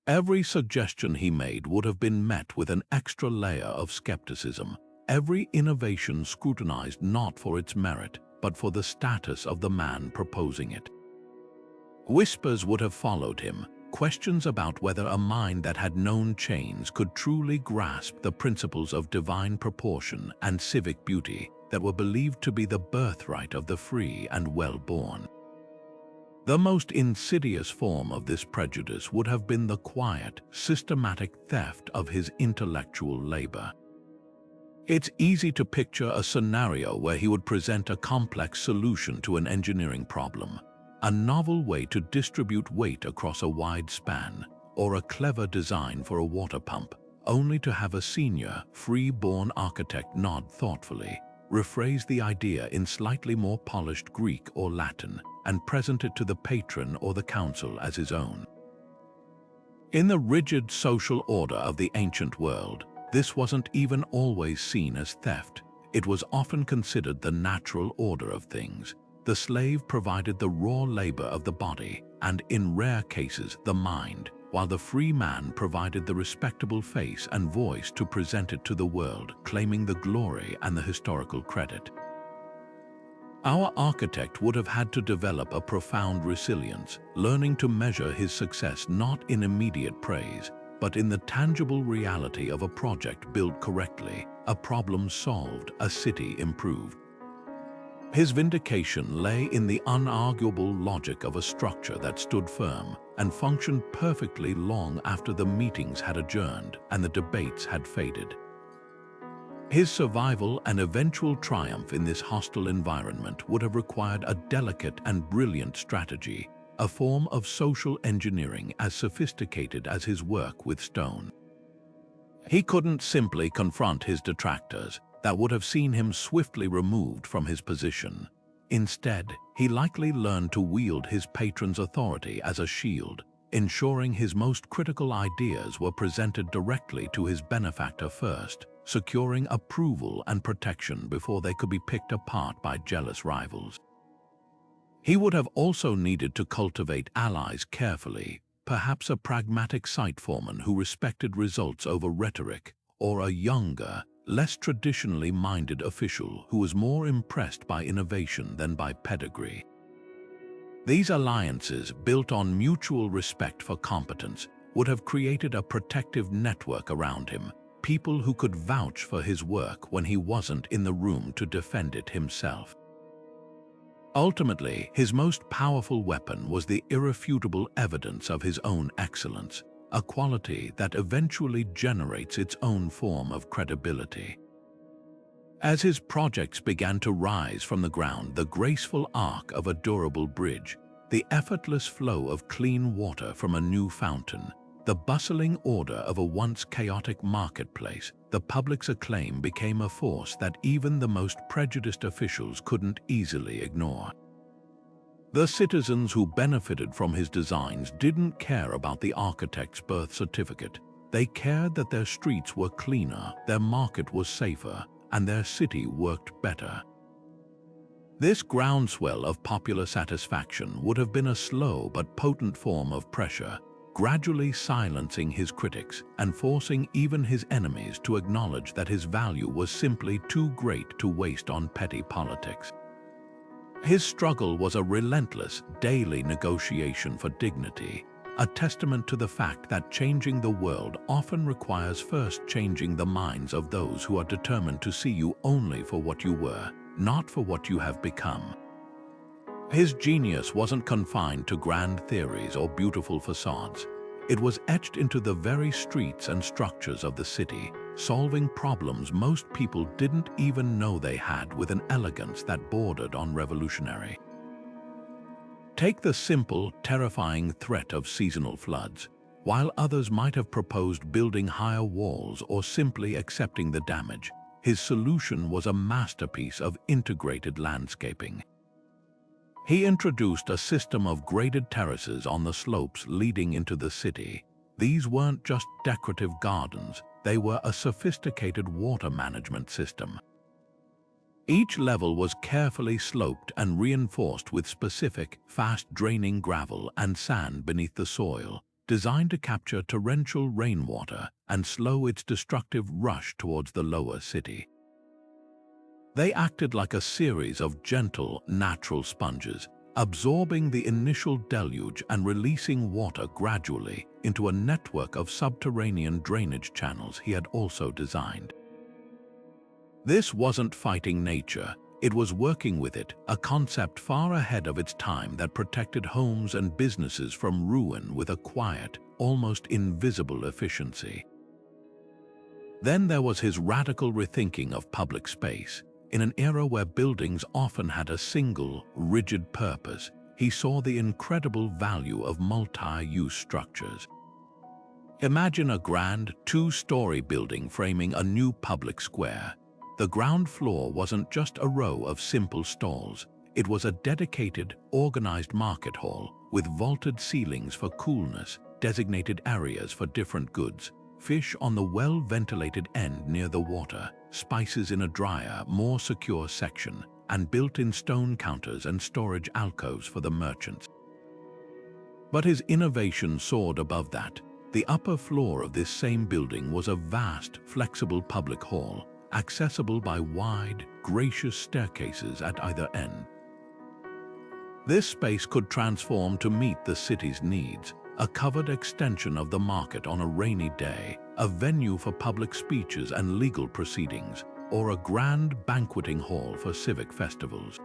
Every suggestion he made would have been met with an extra layer of skepticism, every innovation scrutinized not for its merit, but for the status of the man proposing it. Whispers would have followed him, questions about whether a mind that had known chains could truly grasp the principles of divine proportion and civic beauty that were believed to be the birthright of the free and well-born. The most insidious form of this prejudice would have been the quiet, systematic theft of his intellectual labor. It's easy to picture a scenario where he would present a complex solution to an engineering problem, a novel way to distribute weight across a wide span, or a clever design for a water pump, only to have a senior, free-born architect nod thoughtfully, rephrase the idea in slightly more polished Greek or Latin, and present it to the patron or the council as his own. In the rigid social order of the ancient world, this wasn't even always seen as theft. It was often considered the natural order of things. The slave provided the raw labor of the body, and in rare cases, the mind, while the free man provided the respectable face and voice to present it to the world, claiming the glory and the historical credit. Our architect would have had to develop a profound resilience, learning to measure his success not in immediate praise, but in the tangible reality of a project built correctly, a problem solved, a city improved. His vindication lay in the unarguable logic of a structure that stood firm and functioned perfectly long after the meetings had adjourned and the debates had faded. His survival and eventual triumph in this hostile environment would have required a delicate and brilliant strategy, a form of social engineering as sophisticated as his work with stone. He couldn't simply confront his detractors. That would have seen him swiftly removed from his position. Instead, he likely learned to wield his patron's authority as a shield, ensuring his most critical ideas were presented directly to his benefactor first, securing approval and protection before they could be picked apart by jealous rivals. He would have also needed to cultivate allies carefully, perhaps a pragmatic site foreman who respected results over rhetoric, or a younger, less traditionally minded official who was more impressed by innovation than by pedigree. These alliances, built on mutual respect for competence, would have created a protective network around him, people who could vouch for his work when he wasn't in the room to defend it himself. Ultimately, his most powerful weapon was the irrefutable evidence of his own excellence, a quality that eventually generates its own form of credibility. As his projects began to rise from the ground, the graceful arc of a durable bridge, the effortless flow of clean water from a new fountain, the bustling order of a once chaotic marketplace, the public's acclaim became a force that even the most prejudiced officials couldn't easily ignore. The citizens who benefited from his designs didn't care about the architect's birth certificate. They cared that their streets were cleaner, their market was safer, and their city worked better. This groundswell of popular satisfaction would have been a slow but potent form of pressure, gradually silencing his critics and forcing even his enemies to acknowledge that his value was simply too great to waste on petty politics. His struggle was a relentless, daily negotiation for dignity, a testament to the fact that changing the world often requires first changing the minds of those who are determined to see you only for what you were, not for what you have become. His genius wasn't confined to grand theories or beautiful facades. It was etched into the very streets and structures of the city, solving problems most people didn't even know they had with an elegance that bordered on revolutionary. Take the simple, terrifying threat of seasonal floods. While others might have proposed building higher walls or simply accepting the damage, his solution was a masterpiece of integrated landscaping. He introduced a system of graded terraces on the slopes leading into the city. These weren't just decorative gardens, they were a sophisticated water management system. Each level was carefully sloped and reinforced with specific, fast-draining gravel and sand beneath the soil, designed to capture torrential rainwater and slow its destructive rush towards the lower city. They acted like a series of gentle, natural sponges, absorbing the initial deluge and releasing water gradually into a network of subterranean drainage channels he had also designed. This wasn't fighting nature, it was working with it, a concept far ahead of its time that protected homes and businesses from ruin with a quiet, almost invisible efficiency. Then there was his radical rethinking of public space. In an era where buildings often had a single, rigid purpose, he saw the incredible value of multi-use structures. Imagine a grand, two-story building framing a new public square. The ground floor wasn't just a row of simple stalls. It was a dedicated, organized market hall with vaulted ceilings for coolness, designated areas for different goods, fish on the well-ventilated end near the water, spices in a drier, more secure section, and built-in stone counters and storage alcoves for the merchants. But his innovation soared above that. The upper floor of this same building was a vast, flexible public hall, accessible by wide, gracious staircases at either end. This space could transform to meet the city's needs, a covered extension of the market on a rainy day, a venue for public speeches and legal proceedings, or a grand banqueting hall for civic festivals.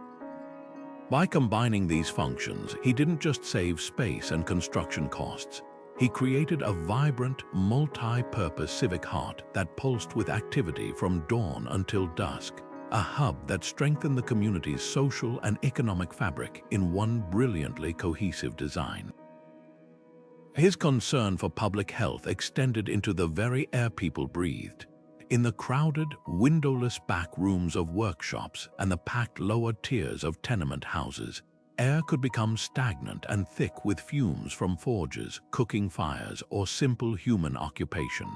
By combining these functions, he didn't just save space and construction costs. He created a vibrant, multi-purpose civic heart that pulsed with activity from dawn until dusk, a hub that strengthened the community's social and economic fabric in one brilliantly cohesive design. His concern for public health extended into the very air people breathed. In the crowded, windowless back rooms of workshops and the packed lower tiers of tenement houses, air could become stagnant and thick with fumes from forges, cooking fires, or simple human occupation.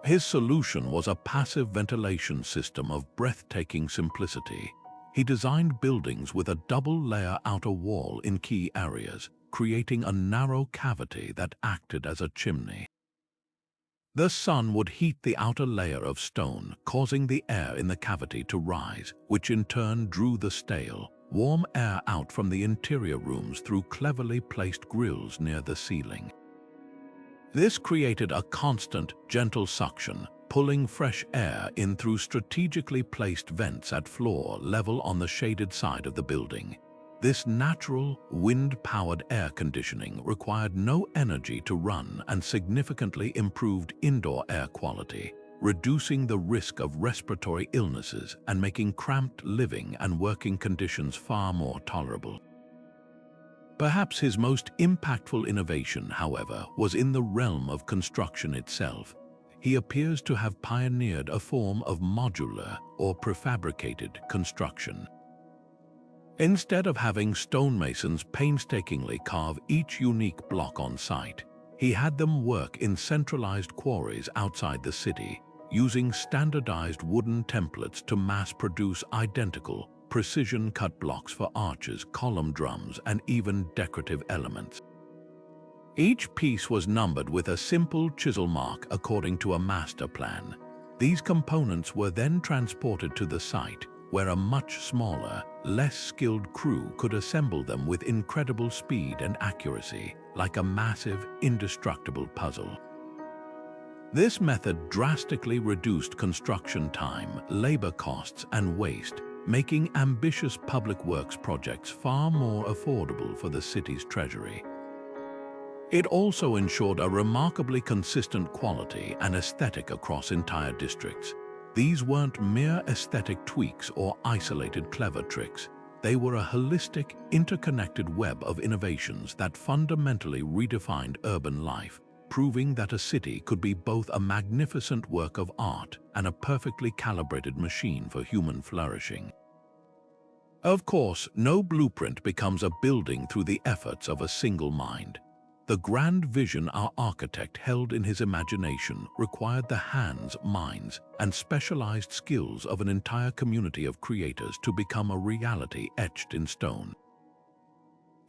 His solution was a passive ventilation system of breathtaking simplicity. He designed buildings with a double-layer outer wall in key areas, creating a narrow cavity that acted as a chimney. The sun would heat the outer layer of stone, causing the air in the cavity to rise, which in turn drew the stale, warm air out from the interior rooms through cleverly placed grills near the ceiling. This created a constant, gentle suction, pulling fresh air in through strategically placed vents at floor level on the shaded side of the building. This natural, wind-powered air conditioning required no energy to run and significantly improved indoor air quality, reducing the risk of respiratory illnesses and making cramped living and working conditions far more tolerable. Perhaps his most impactful innovation, however, was in the realm of construction itself. He appears to have pioneered a form of modular or prefabricated construction. Instead of having stonemasons painstakingly carve each unique block on site, he had them work in centralized quarries outside the city, using standardized wooden templates to mass-produce identical, precision-cut blocks for arches, column drums, and even decorative elements. Each piece was numbered with a simple chisel mark according to a master plan. These components were then transported to the site, where a much smaller, less skilled crew could assemble them with incredible speed and accuracy, like a massive, indestructible puzzle. This method drastically reduced construction time, labor costs, and waste, making ambitious public works projects far more affordable for the city's treasury. It also ensured a remarkably consistent quality and aesthetic across entire districts. These weren't mere aesthetic tweaks or isolated clever tricks. They were a holistic, interconnected web of innovations that fundamentally redefined urban life, proving that a city could be both a magnificent work of art and a perfectly calibrated machine for human flourishing. Of course, no blueprint becomes a building through the efforts of a single mind. The grand vision our architect held in his imagination required the hands, minds, and specialized skills of an entire community of creators to become a reality etched in stone.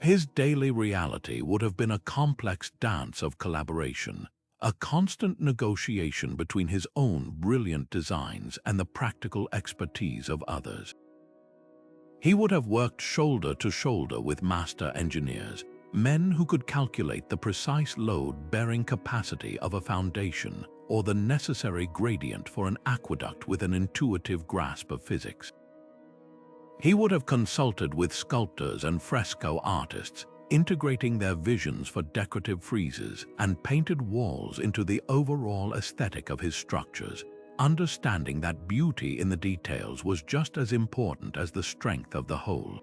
His daily reality would have been a complex dance of collaboration, a constant negotiation between his own brilliant designs and the practical expertise of others. He would have worked shoulder to shoulder with master engineers, men who could calculate the precise load-bearing capacity of a foundation or the necessary gradient for an aqueduct with an intuitive grasp of physics. He would have consulted with sculptors and fresco artists, integrating their visions for decorative friezes and painted walls into the overall aesthetic of his structures, understanding that beauty in the details was just as important as the strength of the whole.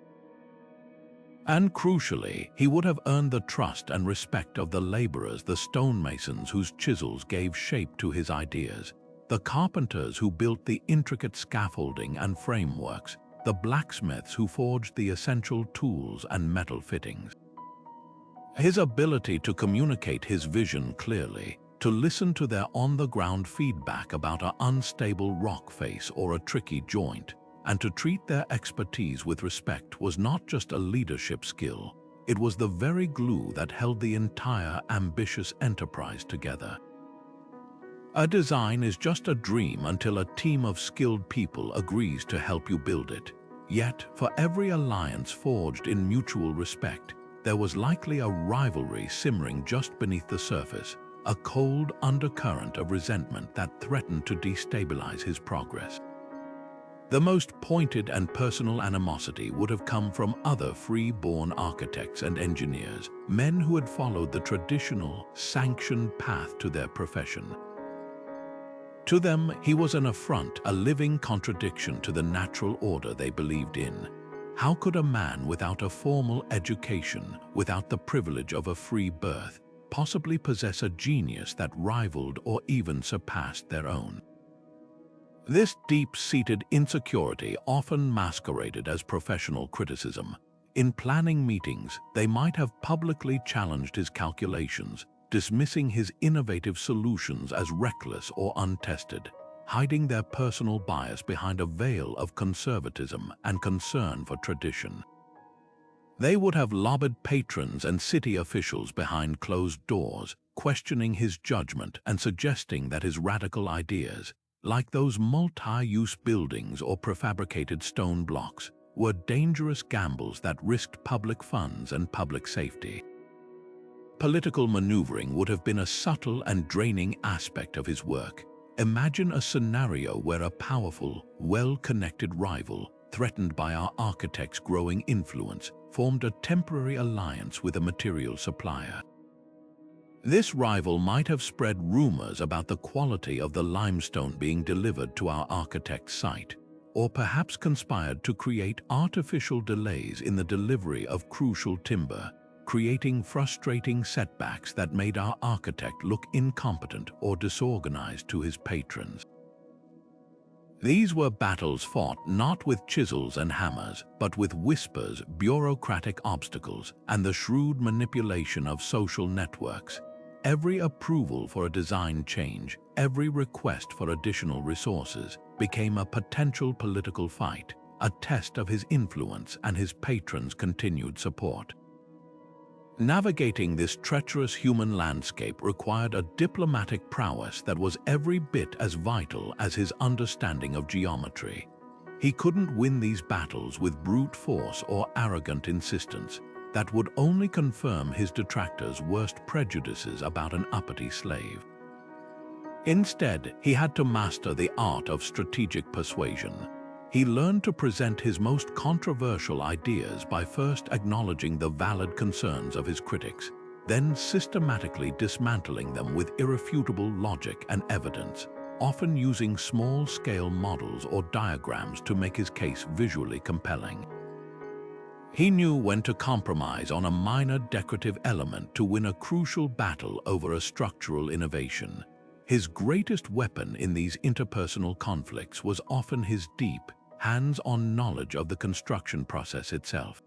And crucially, he would have earned the trust and respect of the laborers, the stonemasons whose chisels gave shape to his ideas, the carpenters who built the intricate scaffolding and frameworks, the blacksmiths who forged the essential tools and metal fittings. His ability to communicate his vision clearly, to listen to their on-the-ground feedback about an unstable rock face or a tricky joint, and to treat their expertise with respect was not just a leadership skill, it was the very glue that held the entire ambitious enterprise together. A design is just a dream until a team of skilled people agrees to help you build it. Yet, for every alliance forged in mutual respect, there was likely a rivalry simmering just beneath the surface, a cold undercurrent of resentment that threatened to destabilize his progress. The most pointed and personal animosity would have come from other free-born architects and engineers, men who had followed the traditional, sanctioned path to their profession. To them, he was an affront, a living contradiction to the natural order they believed in. How could a man without a formal education, without the privilege of a free birth, possibly possess a genius that rivaled or even surpassed their own? This deep-seated insecurity often masqueraded as professional criticism. In planning meetings, they might have publicly challenged his calculations, dismissing his innovative solutions as reckless or untested, hiding their personal bias behind a veil of conservatism and concern for tradition. They would have lobbied patrons and city officials behind closed doors, questioning his judgment and suggesting that his radical ideas, like those multi-use buildings or prefabricated stone blocks, were dangerous gambles that risked public funds and public safety. Political maneuvering would have been a subtle and draining aspect of his work. Imagine a scenario where a powerful, well-connected rival, threatened by our architect's growing influence, formed a temporary alliance with a material supplier. This rival might have spread rumors about the quality of the limestone being delivered to our architect's site, or perhaps conspired to create artificial delays in the delivery of crucial timber, creating frustrating setbacks that made our architect look incompetent or disorganized to his patrons. These were battles fought not with chisels and hammers, but with whispers, bureaucratic obstacles, and the shrewd manipulation of social networks. Every approval for a design change, every request for additional resources, became a potential political fight, a test of his influence and his patrons' continued support. Navigating this treacherous human landscape required a diplomatic prowess that was every bit as vital as his understanding of geometry. He couldn't win these battles with brute force or arrogant insistence that would only confirm his detractors' worst prejudices about an uppity slave. Instead, he had to master the art of strategic persuasion. He learned to present his most controversial ideas by first acknowledging the valid concerns of his critics, then systematically dismantling them with irrefutable logic and evidence, often using small-scale models or diagrams to make his case visually compelling. He knew when to compromise on a minor decorative element to win a crucial battle over a structural innovation. His greatest weapon in these interpersonal conflicts was often his deep, hands-on knowledge of the construction process itself.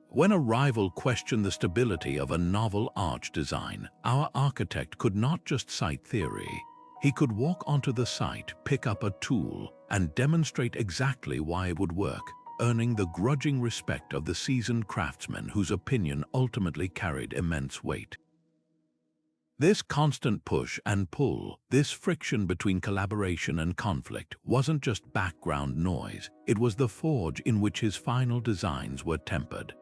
When a rival questioned the stability of a novel arch design, our architect could not just cite theory. He could walk onto the site, pick up a tool, and demonstrate exactly why it would work, earning the grudging respect of the seasoned craftsmen whose opinion ultimately carried immense weight. This constant push and pull, this friction between collaboration and conflict, wasn't just background noise, it was the forge in which his final designs were tempered.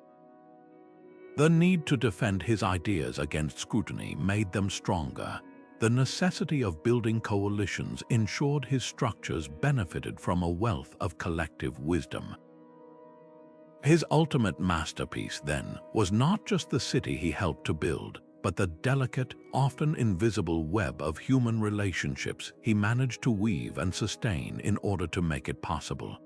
The need to defend his ideas against scrutiny made them stronger. The necessity of building coalitions ensured his structures benefited from a wealth of collective wisdom. His ultimate masterpiece, then, was not just the city he helped to build, but the delicate, often invisible web of human relationships he managed to weave and sustain in order to make it possible.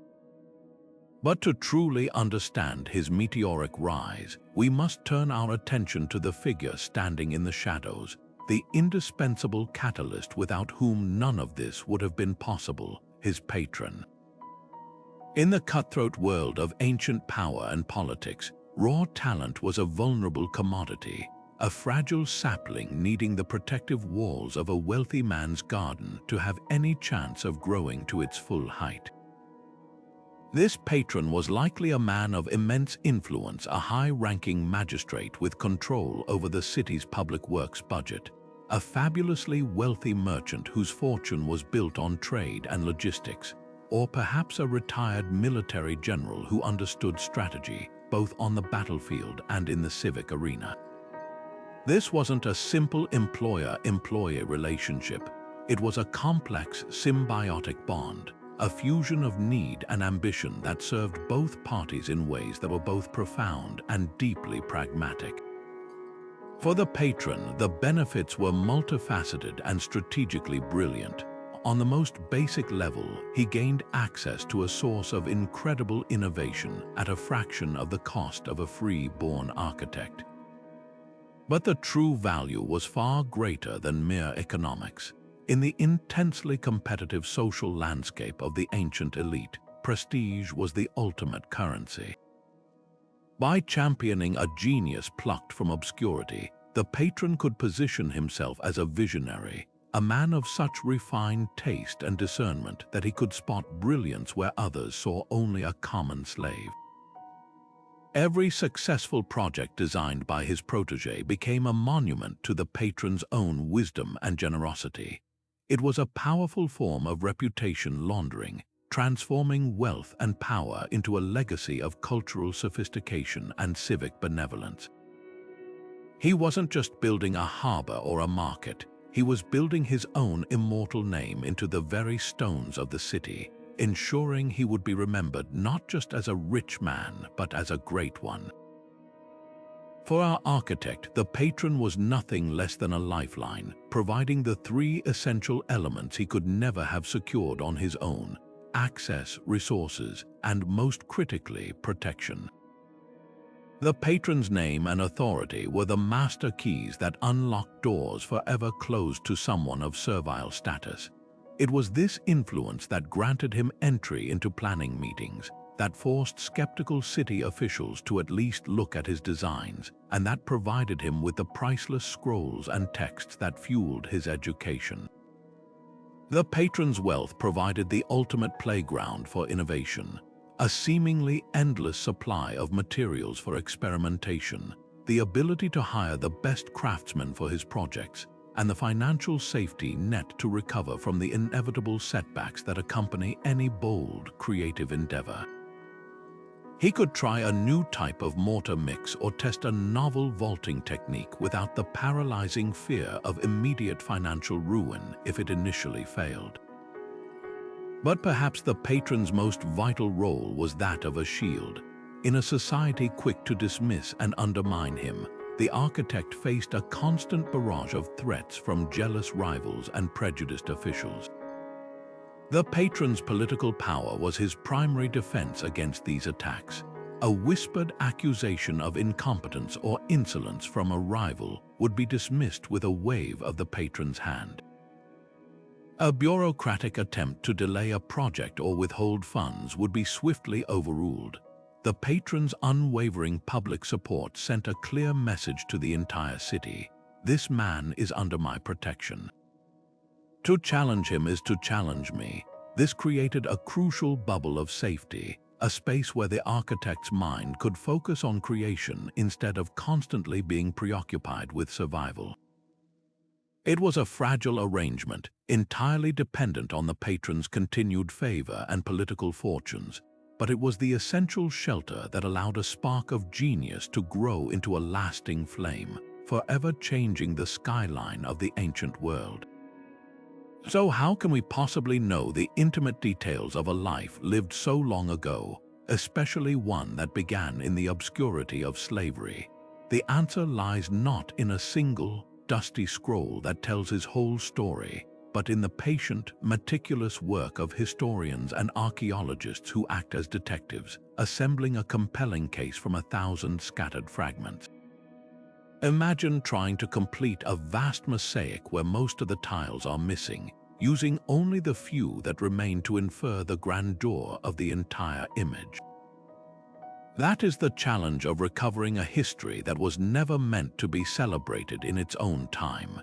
But to truly understand his meteoric rise, we must turn our attention to the figure standing in the shadows, the indispensable catalyst without whom none of this would have been possible, his patron. In the cutthroat world of ancient power and politics, raw talent was a vulnerable commodity, a fragile sapling needing the protective walls of a wealthy man's garden to have any chance of growing to its full height. This patron was likely a man of immense influence, a high-ranking magistrate with control over the city's public works budget, a fabulously wealthy merchant whose fortune was built on trade and logistics, or perhaps a retired military general who understood strategy, both on the battlefield and in the civic arena. This wasn't a simple employer-employee relationship. It was a complex, symbiotic bond, a fusion of need and ambition that served both parties in ways that were both profound and deeply pragmatic. For the patron, the benefits were multifaceted and strategically brilliant. On the most basic level, he gained access to a source of incredible innovation at a fraction of the cost of a free-born architect. But the true value was far greater than mere economics. In the intensely competitive social landscape of the ancient elite, prestige was the ultimate currency. By championing a genius plucked from obscurity, the patron could position himself as a visionary, a man of such refined taste and discernment that he could spot brilliance where others saw only a common slave. Every successful project designed by his protégé became a monument to the patron's own wisdom and generosity. It was a powerful form of reputation laundering, transforming wealth and power into a legacy of cultural sophistication and civic benevolence. He wasn't just building a harbor or a market, he was building his own immortal name into the very stones of the city, ensuring he would be remembered not just as a rich man, but as a great one. For our architect, the patron was nothing less than a lifeline, providing the three essential elements he could never have secured on his own: access, resources, and most critically, protection. The patron's name and authority were the master keys that unlocked doors forever closed to someone of servile status. It was this influence that granted him entry into planning meetings, that forced skeptical city officials to at least look at his designs, and that provided him with the priceless scrolls and texts that fueled his education. The patron's wealth provided the ultimate playground for innovation, a seemingly endless supply of materials for experimentation, the ability to hire the best craftsmen for his projects, and the financial safety net to recover from the inevitable setbacks that accompany any bold, creative endeavor. He could try a new type of mortar mix or test a novel vaulting technique without the paralyzing fear of immediate financial ruin if it initially failed. But perhaps the patron's most vital role was that of a shield. In a society quick to dismiss and undermine him, the architect faced a constant barrage of threats from jealous rivals and prejudiced officials. The patron's political power was his primary defense against these attacks. A whispered accusation of incompetence or insolence from a rival would be dismissed with a wave of the patron's hand. A bureaucratic attempt to delay a project or withhold funds would be swiftly overruled. The patron's unwavering public support sent a clear message to the entire city: this man is under my protection. To challenge him is to challenge me. This created a crucial bubble of safety, a space where the architect's mind could focus on creation instead of constantly being preoccupied with survival. It was a fragile arrangement, entirely dependent on the patron's continued favor and political fortunes, but it was the essential shelter that allowed a spark of genius to grow into a lasting flame, forever changing the skyline of the ancient world. So how can we possibly know the intimate details of a life lived so long ago, especially one that began in the obscurity of slavery? The answer lies not in a single, dusty scroll that tells his whole story, but in the patient, meticulous work of historians and archaeologists who act as detectives, assembling a compelling case from 1,000 scattered fragments. Imagine trying to complete a vast mosaic where most of the tiles are missing, using only the few that remain to infer the grandeur of the entire image. That is the challenge of recovering a history that was never meant to be celebrated in its own time.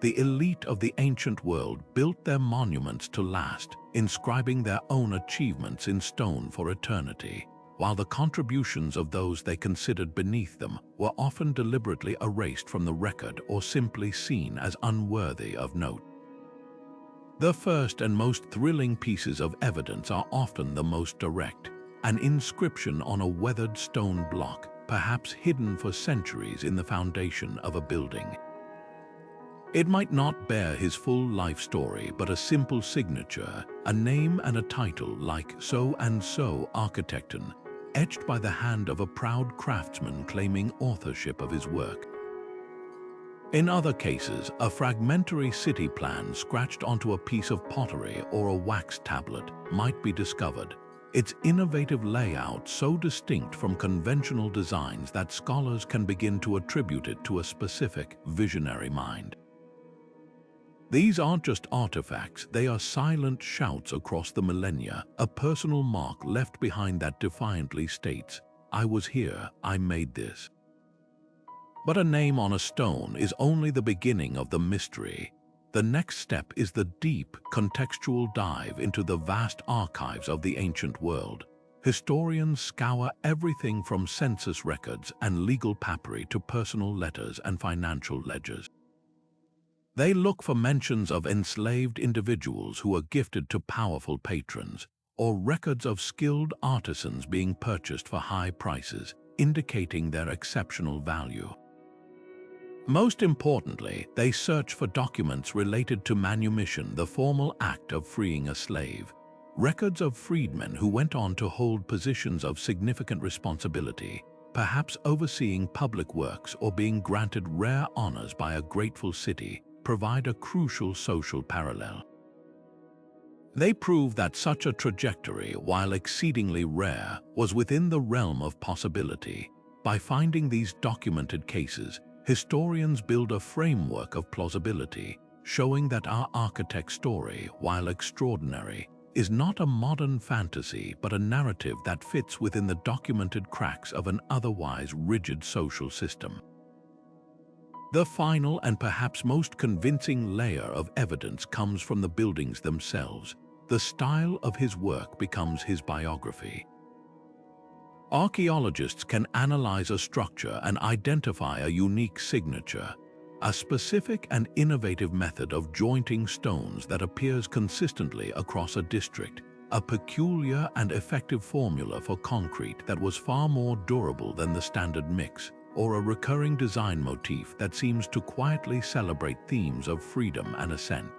The elite of the ancient world built their monuments to last, inscribing their own achievements in stone for eternity, while the contributions of those they considered beneath them were often deliberately erased from the record or simply seen as unworthy of note. The first and most thrilling pieces of evidence are often the most direct: an inscription on a weathered stone block, perhaps hidden for centuries in the foundation of a building. It might not bear his full life story, but a simple signature, a name and a title like so-and-so Architekten, etched by the hand of a proud craftsman claiming authorship of his work. In other cases, a fragmentary city plan scratched onto a piece of pottery or a wax tablet might be discovered, its innovative layout so distinct from conventional designs that scholars can begin to attribute it to a specific, visionary mind. These aren't just artifacts, they are silent shouts across the millennia, a personal mark left behind that defiantly states, "I was here, I made this." But a name on a stone is only the beginning of the mystery. The next step is the deep, contextual dive into the vast archives of the ancient world. Historians scour everything from census records and legal papyri to personal letters and financial ledgers. They look for mentions of enslaved individuals who were gifted to powerful patrons, or records of skilled artisans being purchased for high prices, indicating their exceptional value. Most importantly, they search for documents related to manumission, the formal act of freeing a slave, records of freedmen who went on to hold positions of significant responsibility, perhaps overseeing public works or being granted rare honors by a grateful city, provide a crucial social parallel. They prove that such a trajectory, while exceedingly rare, was within the realm of possibility. By finding these documented cases, historians build a framework of plausibility, showing that our architect's story, while extraordinary, is not a modern fantasy but a narrative that fits within the documented cracks of an otherwise rigid social system. The final and perhaps most convincing layer of evidence comes from the buildings themselves. The style of his work becomes his biography. Archaeologists can analyze a structure and identify a unique signature, a specific and innovative method of jointing stones that appears consistently across a district, a peculiar and effective formula for concrete that was far more durable than the standard mix, or a recurring design motif that seems to quietly celebrate themes of freedom and ascent.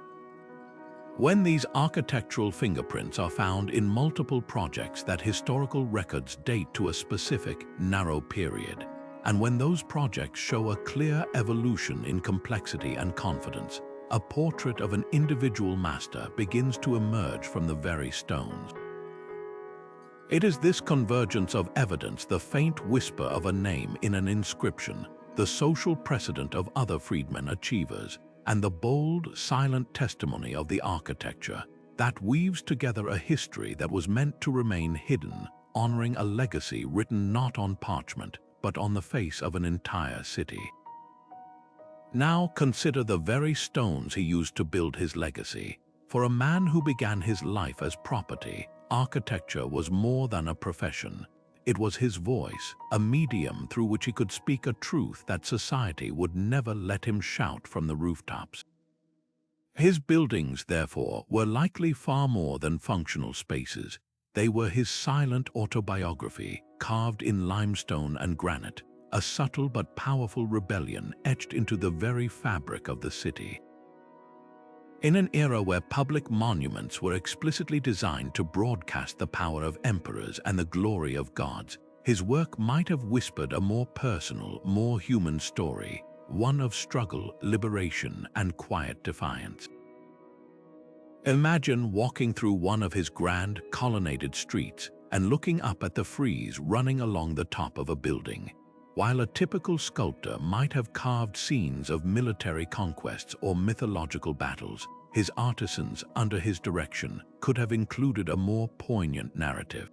When these architectural fingerprints are found in multiple projects that historical records date to a specific, narrow period, and when those projects show a clear evolution in complexity and confidence, a portrait of an individual master begins to emerge from the very stones. It is this convergence of evidence, the faint whisper of a name in an inscription, the social precedent of other freedmen achievers, and the bold, silent testimony of the architecture that weaves together a history that was meant to remain hidden, honoring a legacy written not on parchment, but on the face of an entire city. Now consider the very stones he used to build his legacy. For a man who began his life as property, architecture was more than a profession. It was his voice, a medium through which he could speak a truth that society would never let him shout from the rooftops. His buildings, therefore, were likely far more than functional spaces. They were his silent autobiography, carved in limestone and granite, a subtle but powerful rebellion etched into the very fabric of the city. In an era where public monuments were explicitly designed to broadcast the power of emperors and the glory of gods, his work might have whispered a more personal, more human story, one of struggle, liberation, and quiet defiance. Imagine walking through one of his grand, colonnaded streets and looking up at the frieze running along the top of a building. While a typical sculptor might have carved scenes of military conquests or mythological battles, his artisans, under his direction, could have included a more poignant narrative.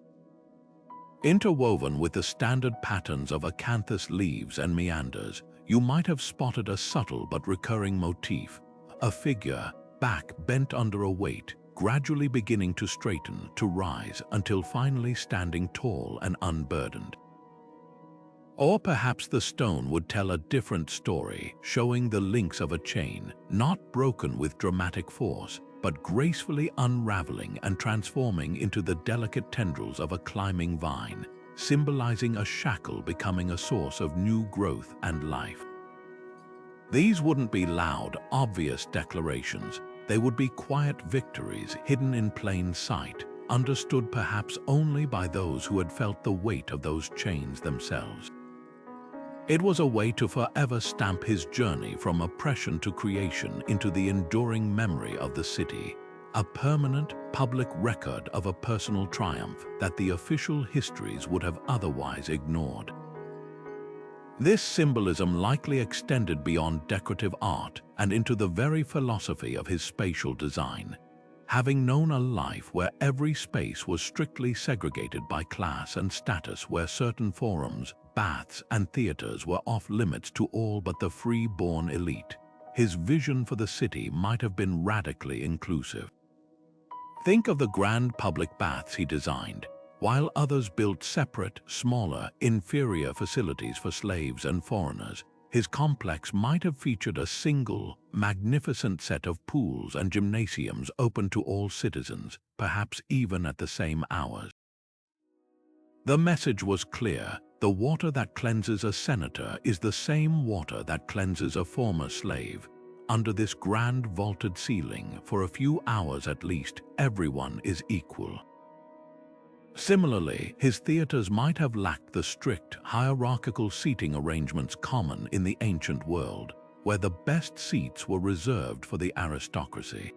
Interwoven with the standard patterns of acanthus leaves and meanders, you might have spotted a subtle but recurring motif, a figure, back bent under a weight, gradually beginning to straighten, to rise, until finally standing tall and unburdened. Or perhaps the stone would tell a different story, showing the links of a chain, not broken with dramatic force, but gracefully unraveling and transforming into the delicate tendrils of a climbing vine, symbolizing a shackle becoming a source of new growth and life. These wouldn't be loud, obvious declarations. They would be quiet victories hidden in plain sight, understood perhaps only by those who had felt the weight of those chains themselves. It was a way to forever stamp his journey from oppression to creation into the enduring memory of the city, a permanent public record of a personal triumph that the official histories would have otherwise ignored. This symbolism likely extended beyond decorative art and into the very philosophy of his spatial design. Having known a life where every space was strictly segregated by class and status, where certain forums, baths, and theaters were off-limits to all but the free-born elite, his vision for the city might have been radically inclusive. Think of the grand public baths he designed. While others built separate, smaller, inferior facilities for slaves and foreigners, his complex might have featured a single, magnificent set of pools and gymnasiums open to all citizens, perhaps even at the same hours. The message was clear: the water that cleanses a senator is the same water that cleanses a former slave. Under this grand vaulted ceiling, for a few hours at least, everyone is equal. Similarly, his theaters might have lacked the strict, hierarchical seating arrangements common in the ancient world, where the best seats were reserved for the aristocracy.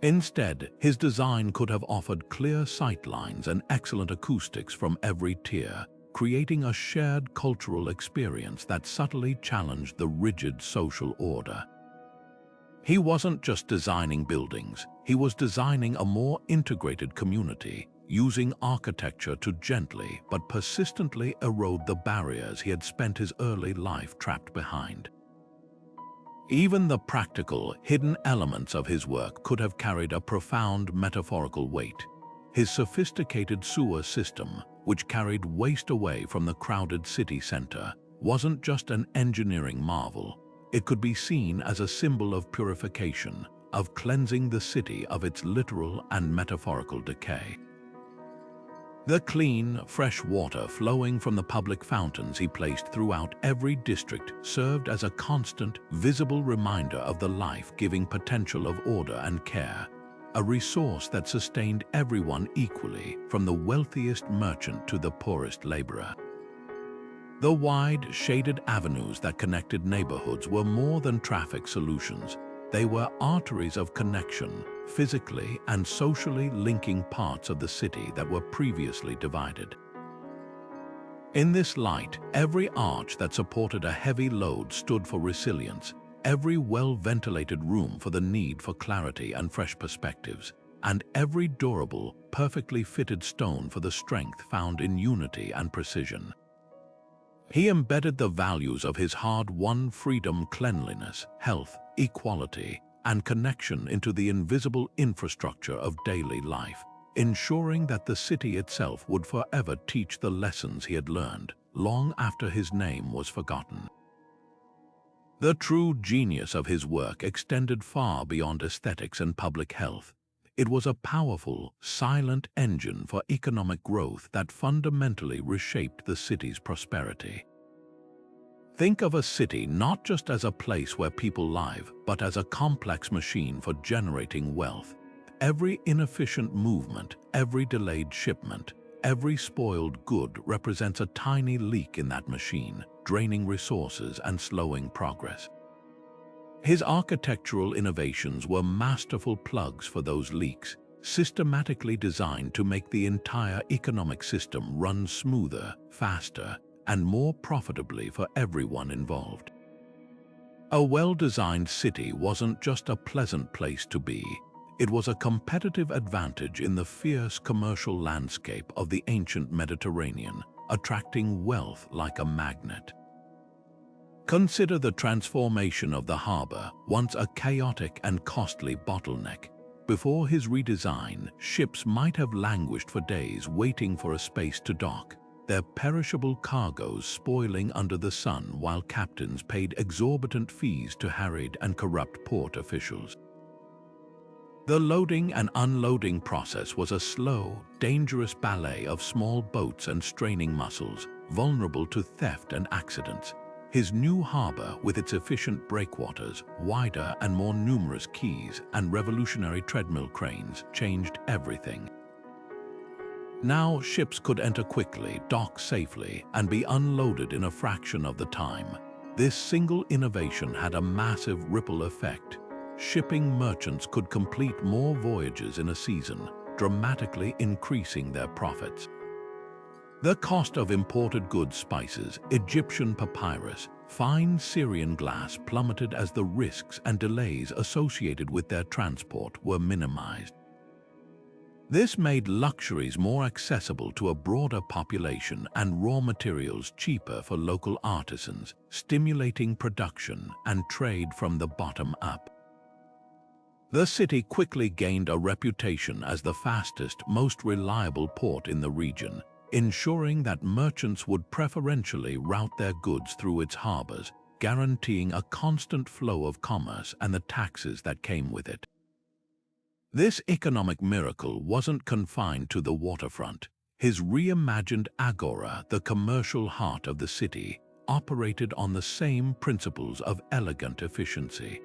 Instead, his design could have offered clear sightlines and excellent acoustics from every tier, creating a shared cultural experience that subtly challenged the rigid social order. He wasn't just designing buildings, he was designing a more integrated community, using architecture to gently but persistently erode the barriers he had spent his early life trapped behind. Even the practical, hidden elements of his work could have carried a profound metaphorical weight. His sophisticated sewer system, which carried waste away from the crowded city center, wasn't just an engineering marvel. It could be seen as a symbol of purification, of cleansing the city of its literal and metaphorical decay. The clean, fresh water flowing from the public fountains he placed throughout every district served as a constant, visible reminder of the life-giving potential of order and care, a resource that sustained everyone equally, from the wealthiest merchant to the poorest laborer. The wide, shaded avenues that connected neighborhoods were more than traffic solutions. They were arteries of connection, physically and socially linking parts of the city that were previously divided. In this light, every arch that supported a heavy load stood for resilience, every well-ventilated room for the need for clarity and fresh perspectives, and every durable, perfectly fitted stone for the strength found in unity and precision. He embedded the values of his hard-won freedom, cleanliness, health, equality, and connection into the invisible infrastructure of daily life, ensuring that the city itself would forever teach the lessons he had learned, long after his name was forgotten. The true genius of his work extended far beyond aesthetics and public health. It was a powerful, silent engine for economic growth that fundamentally reshaped the city's prosperity. Think of a city not just as a place where people live, but as a complex machine for generating wealth. Every inefficient movement, every delayed shipment, every spoiled good represents a tiny leak in that machine, draining resources and slowing progress. His architectural innovations were masterful plugs for those leaks, systematically designed to make the entire economic system run smoother, faster, and more profitably for everyone involved. A well-designed city wasn't just a pleasant place to be. It was a competitive advantage in the fierce commercial landscape of the ancient Mediterranean, attracting wealth like a magnet. Consider the transformation of the Harbour, once a chaotic and costly bottleneck. Before his redesign, ships might have languished for days waiting for a space to dock, their perishable cargoes spoiling under the sun while captains paid exorbitant fees to harried and corrupt port officials. The loading and unloading process was a slow, dangerous ballet of small boats and straining muscles, vulnerable to theft and accidents. His new harbour, with its efficient breakwaters, wider and more numerous quays, and revolutionary treadmill cranes, changed everything. Now ships could enter quickly, dock safely, and be unloaded in a fraction of the time. This single innovation had a massive ripple effect. Shipping merchants could complete more voyages in a season, dramatically increasing their profits. The cost of imported goods, spices, Egyptian papyrus, fine Syrian glass plummeted as the risks and delays associated with their transport were minimized. This made luxuries more accessible to a broader population and raw materials cheaper for local artisans, stimulating production and trade from the bottom up. The city quickly gained a reputation as the fastest, most reliable port in the region, ensuring that merchants would preferentially route their goods through its harbors, guaranteeing a constant flow of commerce and the taxes that came with it. This economic miracle wasn't confined to the waterfront. His reimagined agora, the commercial heart of the city, operated on the same principles of elegant efficiency.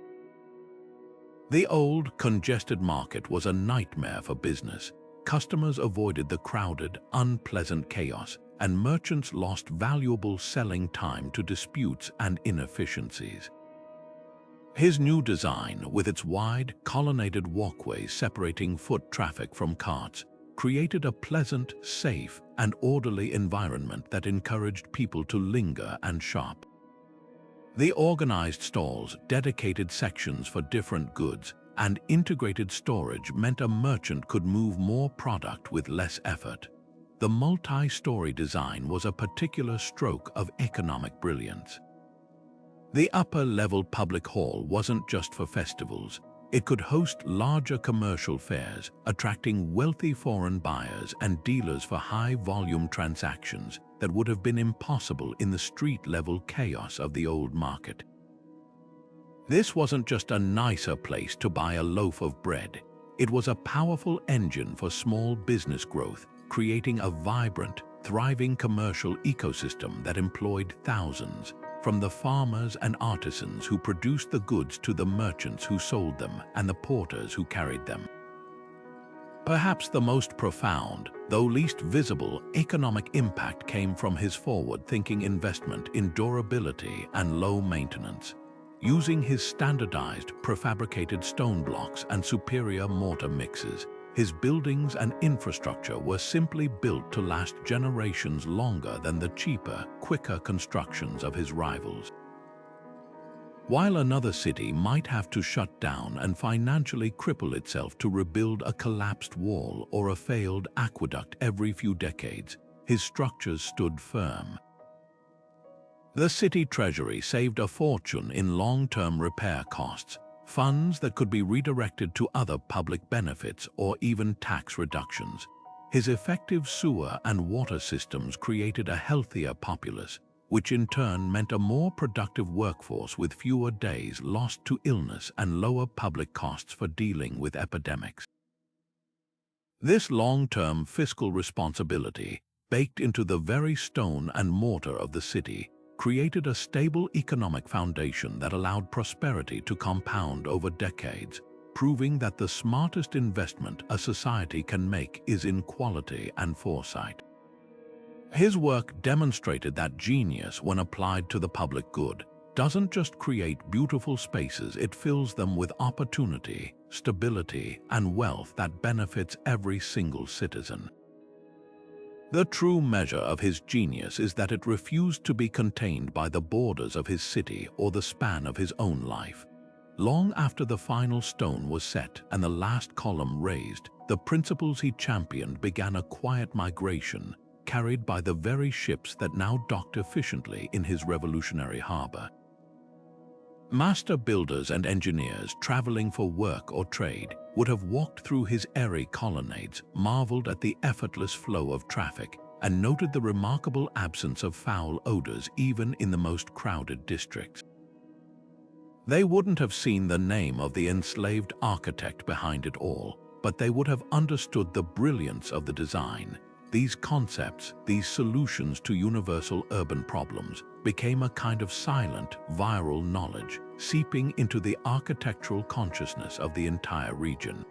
The old, congested market was a nightmare for business. Customers avoided the crowded, unpleasant chaos, and merchants lost valuable selling time to disputes and inefficiencies. His new design, with its wide, colonnaded walkways separating foot traffic from carts, created a pleasant, safe, and orderly environment that encouraged people to linger and shop. The organized stalls, dedicated sections for different goods, and integrated storage meant a merchant could move more product with less effort. The multi-story design was a particular stroke of economic brilliance. The upper-level public hall wasn't just for festivals. It could host larger commercial fairs, attracting wealthy foreign buyers and dealers for high-volume transactions that would have been impossible in the street-level chaos of the old market. This wasn't just a nicer place to buy a loaf of bread. It was a powerful engine for small business growth, creating a vibrant, thriving commercial ecosystem that employed thousands, from the farmers and artisans who produced the goods to the merchants who sold them and the porters who carried them. Perhaps the most profound, though least visible, economic impact came from his forward-thinking investment in durability and low maintenance. Using his standardized, prefabricated stone blocks and superior mortar mixes, his buildings and infrastructure were simply built to last generations longer than the cheaper, quicker constructions of his rivals. while another city might have to shut down and financially cripple itself to rebuild a collapsed wall or a failed aqueduct every few decades, his structures stood firm. The city treasury saved a fortune in long-term repair costs, funds that could be redirected to other public benefits or even tax reductions. His effective sewer and water systems created a healthier populace, which in turn meant a more productive workforce with fewer days lost to illness and lower public costs for dealing with epidemics. This long-term fiscal responsibility, baked into the very stone and mortar of the city, created a stable economic foundation that allowed prosperity to compound over decades, proving that the smartest investment a society can make is in quality and foresight. His work demonstrated that genius, when applied to the public good, doesn't just create beautiful spaces, it fills them with opportunity, stability, and wealth that benefits every single citizen. The true measure of his genius is that it refused to be contained by the borders of his city or the span of his own life. Long after the final stone was set and the last column raised, the principles he championed began a quiet migration, carried by the very ships that now docked efficiently in his revolutionary harbor. Master builders and engineers traveling for work or trade would have walked through his airy colonnades, marveled at the effortless flow of traffic, and noted the remarkable absence of foul odors even in the most crowded districts. They wouldn't have seen the name of the enslaved architect behind it all, but they would have understood the brilliance of the design. These concepts, these solutions to universal urban problems, became a kind of silent, viral knowledge, seeping into the architectural consciousness of the entire region.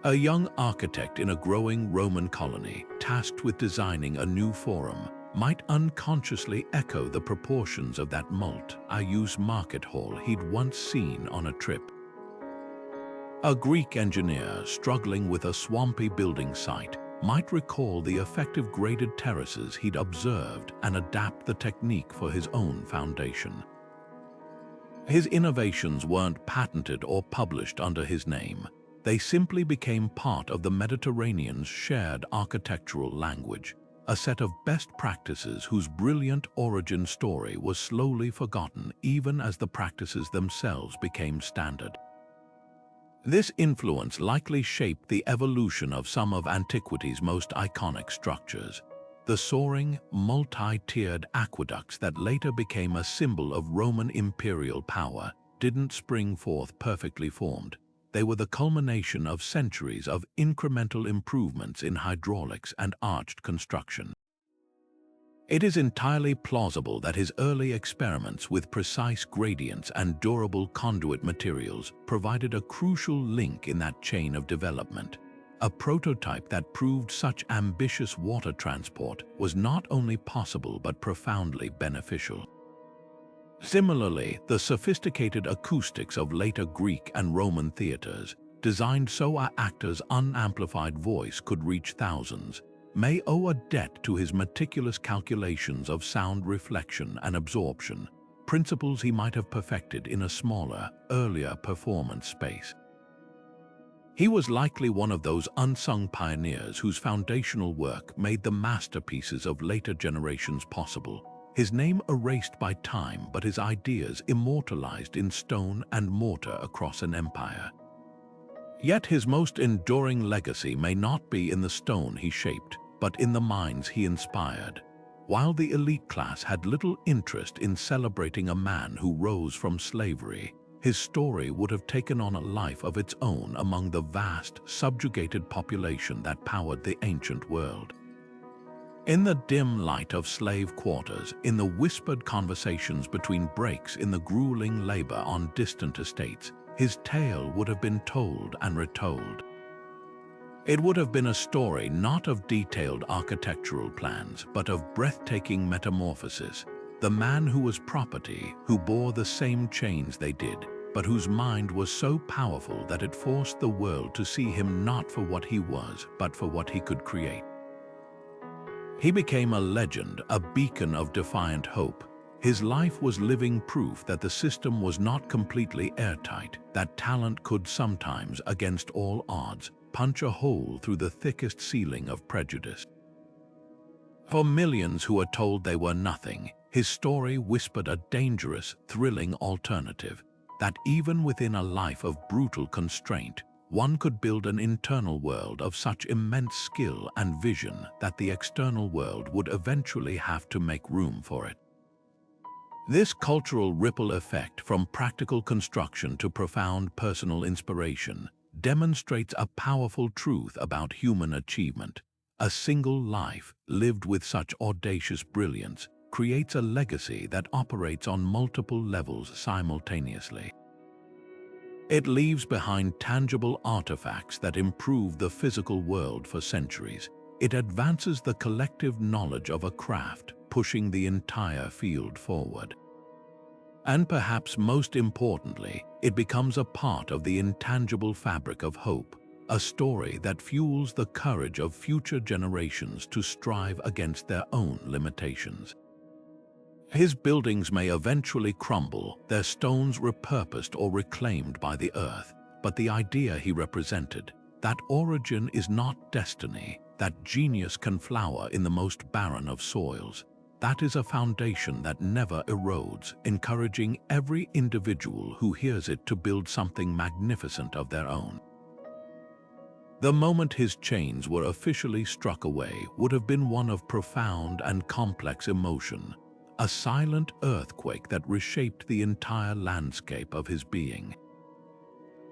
A young architect in a growing Roman colony, tasked with designing a new forum, might unconsciously echo the proportions of that multi-use market hall he'd once seen on a trip. A Greek engineer struggling with a swampy building site might recall the effective graded terraces he'd observed and adapt the technique for his own foundation. His innovations weren't patented or published under his name. They simply became part of the Mediterranean's shared architectural language, a set of best practices whose brilliant origin story was slowly forgotten even as the practices themselves became standard. This influence likely shaped the evolution of some of antiquity's most iconic structures. The soaring, multi-tiered aqueducts that later became a symbol of Roman imperial power didn't spring forth perfectly formed. They were the culmination of centuries of incremental improvements in hydraulics and arched construction. It is entirely plausible that his early experiments with precise gradients and durable conduit materials provided a crucial link in that chain of development. A prototype that proved such ambitious water transport was not only possible but profoundly beneficial. Similarly, the sophisticated acoustics of later Greek and Roman theaters, designed so our actors' unamplified voice could reach thousands, may owe a debt to his meticulous calculations of sound reflection and absorption, principles he might have perfected in a smaller, earlier performance space. He was likely one of those unsung pioneers whose foundational work made the masterpieces of later generations possible. His name erased by time, but his ideas immortalized in stone and mortar across an empire. Yet his most enduring legacy may not be in the stone he shaped, but in the minds he inspired. While the elite class had little interest in celebrating a man who rose from slavery, his story would have taken on a life of its own among the vast, subjugated population that powered the ancient world. In the dim light of slave quarters, in the whispered conversations between breaks in the grueling labor on distant estates, his tale would have been told and retold. It would have been a story not of detailed architectural plans, but of breathtaking metamorphosis. The man who was property, who bore the same chains they did, but whose mind was so powerful that it forced the world to see him not for what he was, but for what he could create. He became a legend, a beacon of defiant hope. His life was living proof that the system was not completely airtight, that talent could sometimes, against all odds, punch a hole through the thickest ceiling of prejudice. For millions who were told they were nothing, his story whispered a dangerous, thrilling alternative, that even within a life of brutal constraint, one could build an internal world of such immense skill and vision that the external world would eventually have to make room for it. This cultural ripple effect, from practical construction to profound personal inspiration, demonstrates a powerful truth about human achievement. A single life, lived with such audacious brilliance, creates a legacy that operates on multiple levels simultaneously. It leaves behind tangible artifacts that improve the physical world for centuries. It advances the collective knowledge of a craft, pushing the entire field forward. And perhaps most importantly, it becomes a part of the intangible fabric of hope, a story that fuels the courage of future generations to strive against their own limitations. His buildings may eventually crumble, their stones repurposed or reclaimed by the earth, but the idea he represented, that origin is not destiny, that genius can flower in the most barren of soils, that is a foundation that never erodes, encouraging every individual who hears it to build something magnificent of their own. The moment his chains were officially struck away would have been one of profound and complex emotion, a silent earthquake that reshaped the entire landscape of his being.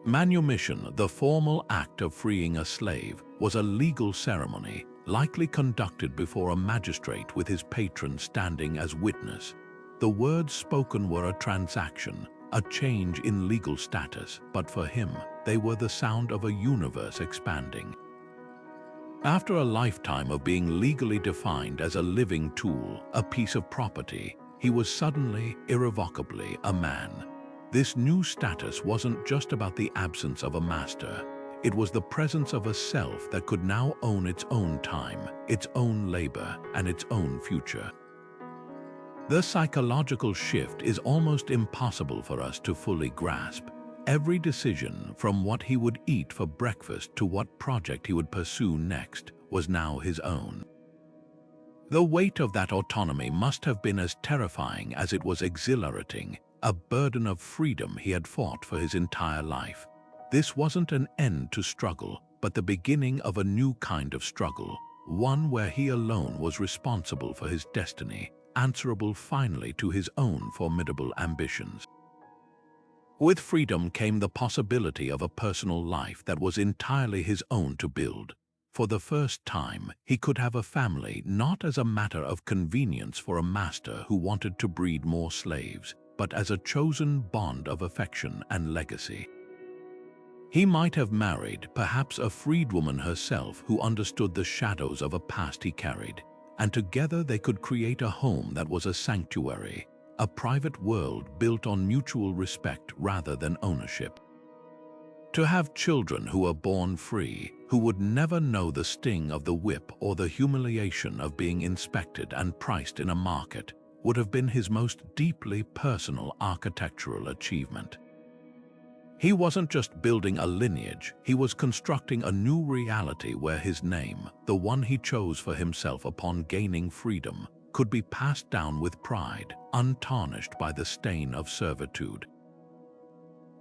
Manumission, the formal act of freeing a slave, was a legal ceremony, likely conducted before a magistrate with his patron standing as witness. The words spoken were a transaction, a change in legal status, but for him, they were the sound of a universe expanding. After a lifetime of being legally defined as a living tool, a piece of property, he was suddenly, irrevocably, a man. This new status wasn't just about the absence of a master. It was the presence of a self that could now own its own time, its own labor, and its own future. The psychological shift is almost impossible for us to fully grasp. Every decision, from what he would eat for breakfast to what project he would pursue next, was now his own. The weight of that autonomy must have been as terrifying as it was exhilarating, a burden of freedom he had fought for his entire life. This wasn't an end to struggle, but the beginning of a new kind of struggle, one where he alone was responsible for his destiny, answerable finally to his own formidable ambitions. With freedom came the possibility of a personal life that was entirely his own to build. For the first time, he could have a family not as a matter of convenience for a master who wanted to breed more slaves, but as a chosen bond of affection and legacy. He might have married, perhaps a freedwoman herself who understood the shadows of a past he carried, and together they could create a home that was a sanctuary, a private world built on mutual respect rather than ownership. To have children who were born free, who would never know the sting of the whip or the humiliation of being inspected and priced in a market, would have been his most deeply personal architectural achievement. He wasn't just building a lineage, he was constructing a new reality where his name, the one he chose for himself upon gaining freedom, could be passed down with pride, untarnished by the stain of servitude.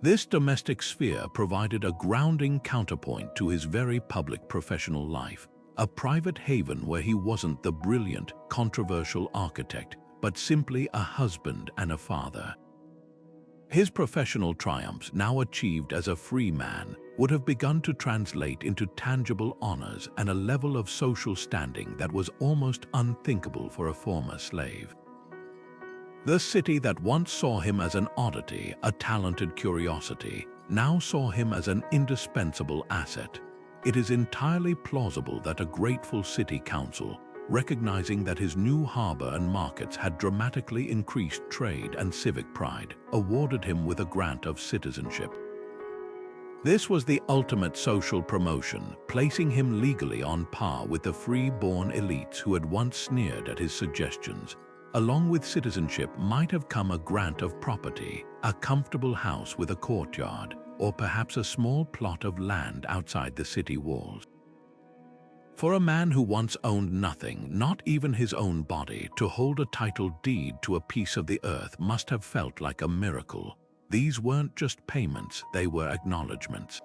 This domestic sphere provided a grounding counterpoint to his very public professional life, a private haven where he wasn't the brilliant, controversial architect, but simply a husband and a father. His professional triumphs, now achieved as a free man, would have begun to translate into tangible honors and a level of social standing that was almost unthinkable for a former slave. The city that once saw him as an oddity, a talented curiosity, now saw him as an indispensable asset. It is entirely plausible that a grateful city council, recognizing that his new harbor and markets had dramatically increased trade and civic pride, awarded him with a grant of citizenship. This was the ultimate social promotion, placing him legally on par with the free-born elites who had once sneered at his suggestions. Along with citizenship might have come a grant of property, a comfortable house with a courtyard, or perhaps a small plot of land outside the city walls. For a man who once owned nothing, not even his own body, to hold a title deed to a piece of the earth must have felt like a miracle. These weren't just payments, they were acknowledgements.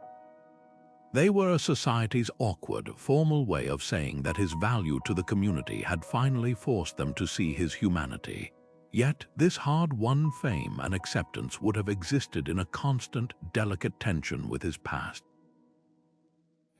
They were a society's awkward, formal way of saying that his value to the community had finally forced them to see his humanity. Yet, this hard-won fame and acceptance would have existed in a constant, delicate tension with his past.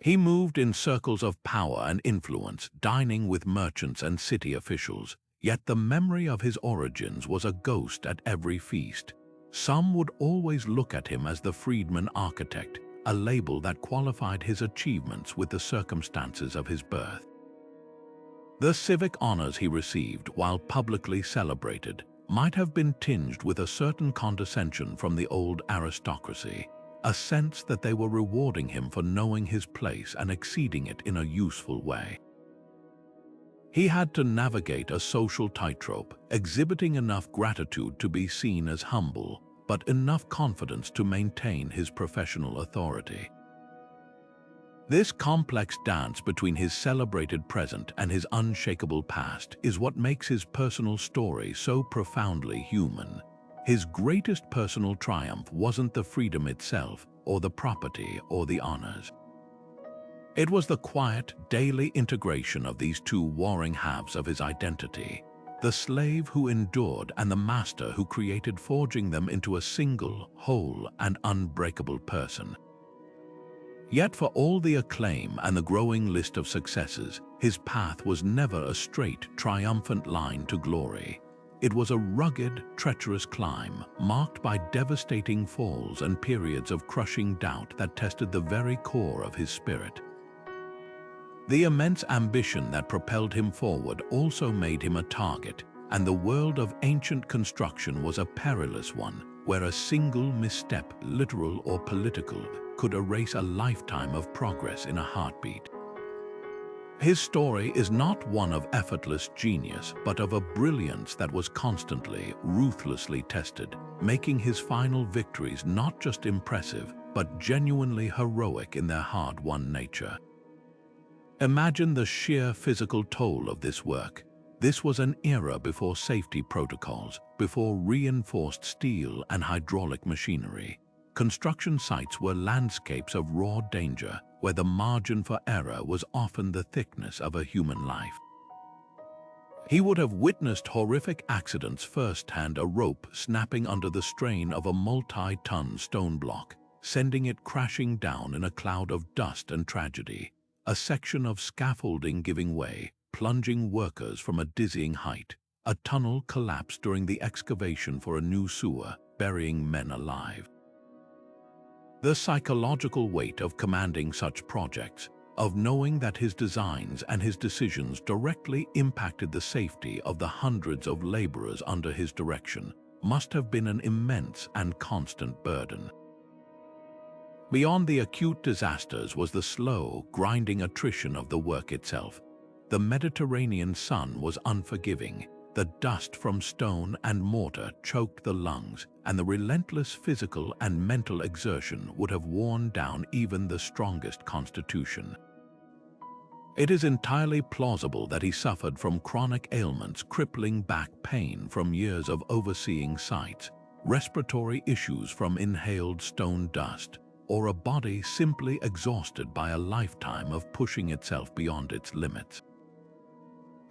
He moved in circles of power and influence, dining with merchants and city officials, yet the memory of his origins was a ghost at every feast. Some would always look at him as the freedman architect, a label that qualified his achievements with the circumstances of his birth. The civic honors he received, while publicly celebrated, might have been tinged with a certain condescension from the old aristocracy, a sense that they were rewarding him for knowing his place and exceeding it in a useful way. He had to navigate a social tightrope, exhibiting enough gratitude to be seen as humble, but enough confidence to maintain his professional authority. This complex dance between his celebrated present and his unshakable past is what makes his personal story so profoundly human. His greatest personal triumph wasn't the freedom itself, or the property, or the honors. It was the quiet, daily integration of these two warring halves of his identity, the slave who endured and the master who created, forging them into a single, whole, and unbreakable person. Yet for all the acclaim and the growing list of successes, his path was never a straight, triumphant line to glory. It was a rugged, treacherous climb, marked by devastating falls and periods of crushing doubt that tested the very core of his spirit. The immense ambition that propelled him forward also made him a target, and the world of ancient construction was a perilous one, where a single misstep, literal or political, could erase a lifetime of progress in a heartbeat. His story is not one of effortless genius, but of a brilliance that was constantly, ruthlessly tested, making his final victories not just impressive, but genuinely heroic in their hard-won nature. Imagine the sheer physical toll of this work. This was an era before safety protocols, before reinforced steel and hydraulic machinery. Construction sites were landscapes of raw danger, where the margin for error was often the thickness of a human life. He would have witnessed horrific accidents firsthand, a rope snapping under the strain of a multi-ton stone block, sending it crashing down in a cloud of dust and tragedy. A section of scaffolding giving way, plunging workers from a dizzying height. A tunnel collapsed during the excavation for a new sewer, burying men alive. The psychological weight of commanding such projects, of knowing that his designs and his decisions directly impacted the safety of the hundreds of laborers under his direction, must have been an immense and constant burden. Beyond the acute disasters was the slow, grinding attrition of the work itself. The Mediterranean sun was unforgiving, the dust from stone and mortar choked the lungs, and the relentless physical and mental exertion would have worn down even the strongest constitution. It is entirely plausible that he suffered from chronic ailments, crippling back pain from years of overseeing sites, respiratory issues from inhaled stone dust, or a body simply exhausted by a lifetime of pushing itself beyond its limits.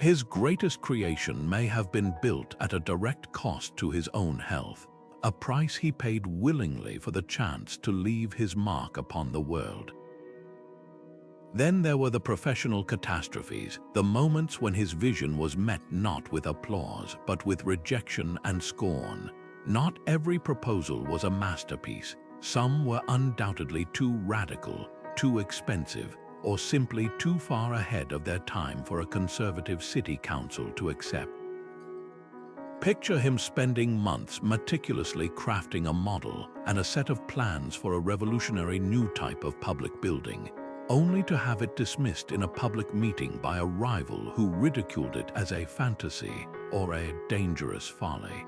His greatest creation may have been built at a direct cost to his own health, a price he paid willingly for the chance to leave his mark upon the world. Then there were the professional catastrophes, the moments when his vision was met not with applause, but with rejection and scorn. Not every proposal was a masterpiece. Some were undoubtedly too radical, too expensive, or simply too far ahead of their time for a conservative city council to accept. Picture him spending months meticulously crafting a model and a set of plans for a revolutionary new type of public building. only to have it dismissed in a public meeting by a rival who ridiculed it as a fantasy or a dangerous folly.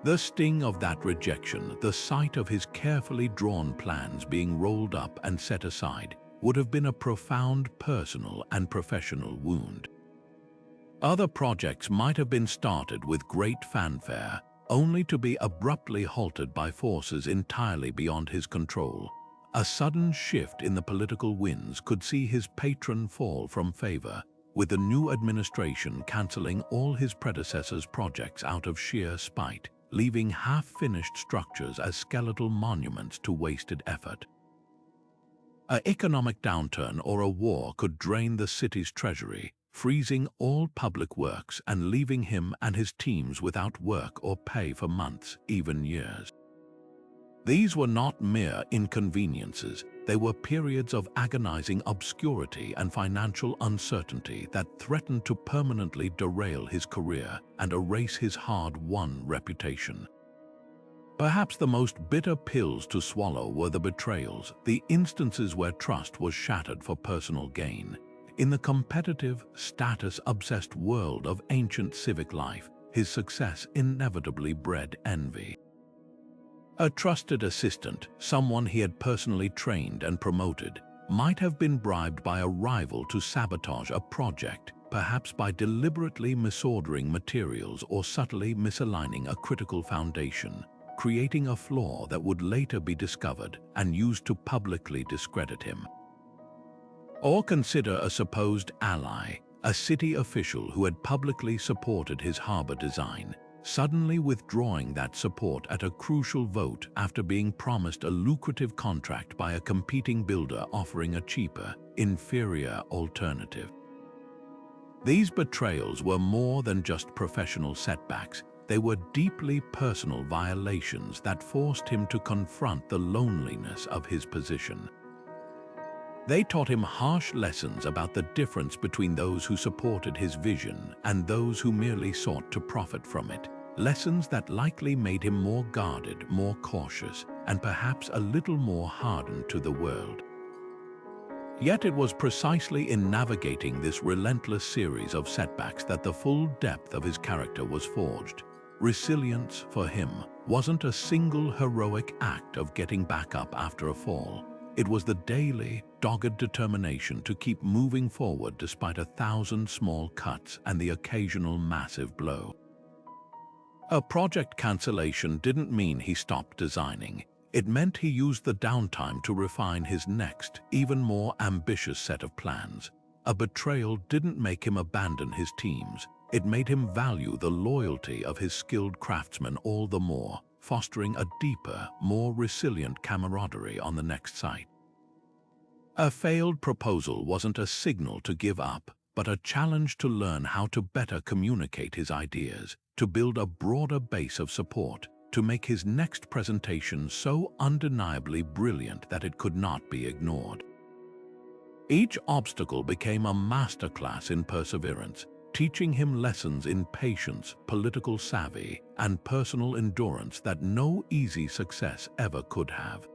The sting of that rejection, the sight of his carefully drawn plans being rolled up and set aside, would have been a profound personal and professional wound. Other projects might have been started with great fanfare, only to be abruptly halted by forces entirely beyond his control. A sudden shift in the political winds could see his patron fall from favor, with the new administration cancelling all his predecessors' projects out of sheer spite, leaving half-finished structures as skeletal monuments to wasted effort. An economic downturn or a war could drain the city's treasury, freezing all public works and leaving him and his teams without work or pay for months, even years. These were not mere inconveniences, they were periods of agonizing obscurity and financial uncertainty that threatened to permanently derail his career and erase his hard-won reputation. Perhaps the most bitter pills to swallow were the betrayals, the instances where trust was shattered for personal gain. In the competitive, status-obsessed world of ancient civic life, his success inevitably bred envy. A trusted assistant, someone he had personally trained and promoted, might have been bribed by a rival to sabotage a project, perhaps by deliberately misordering materials or subtly misaligning a critical foundation, creating a flaw that would later be discovered and used to publicly discredit him. Or consider a supposed ally, a city official who had publicly supported his Harbour design, suddenly withdrawing that support at a crucial vote after being promised a lucrative contract by a competing builder offering a cheaper, inferior alternative. These betrayals were more than just professional setbacks, they were deeply personal violations that forced him to confront the loneliness of his position. They taught him harsh lessons about the difference between those who supported his vision and those who merely sought to profit from it, lessons that likely made him more guarded, more cautious, and perhaps a little more hardened to the world. Yet it was precisely in navigating this relentless series of setbacks that the full depth of his character was forged. Resilience, for him, wasn't a single heroic act of getting back up after a fall. It was the daily, dogged determination to keep moving forward despite 1,000 small cuts and the occasional massive blow. A project cancellation didn't mean he stopped designing. It meant he used the downtime to refine his next, even more ambitious set of plans. A betrayal didn't make him abandon his teams. It made him value the loyalty of his skilled craftsmen all the more, fostering a deeper, more resilient camaraderie on the next site. A failed proposal wasn't a signal to give up, but a challenge to learn how to better communicate his ideas, to build a broader base of support, to make his next presentation so undeniably brilliant that it could not be ignored. Each obstacle became a masterclass in perseverance, teaching him lessons in patience, political savvy, and personal endurance that no easy success ever could have.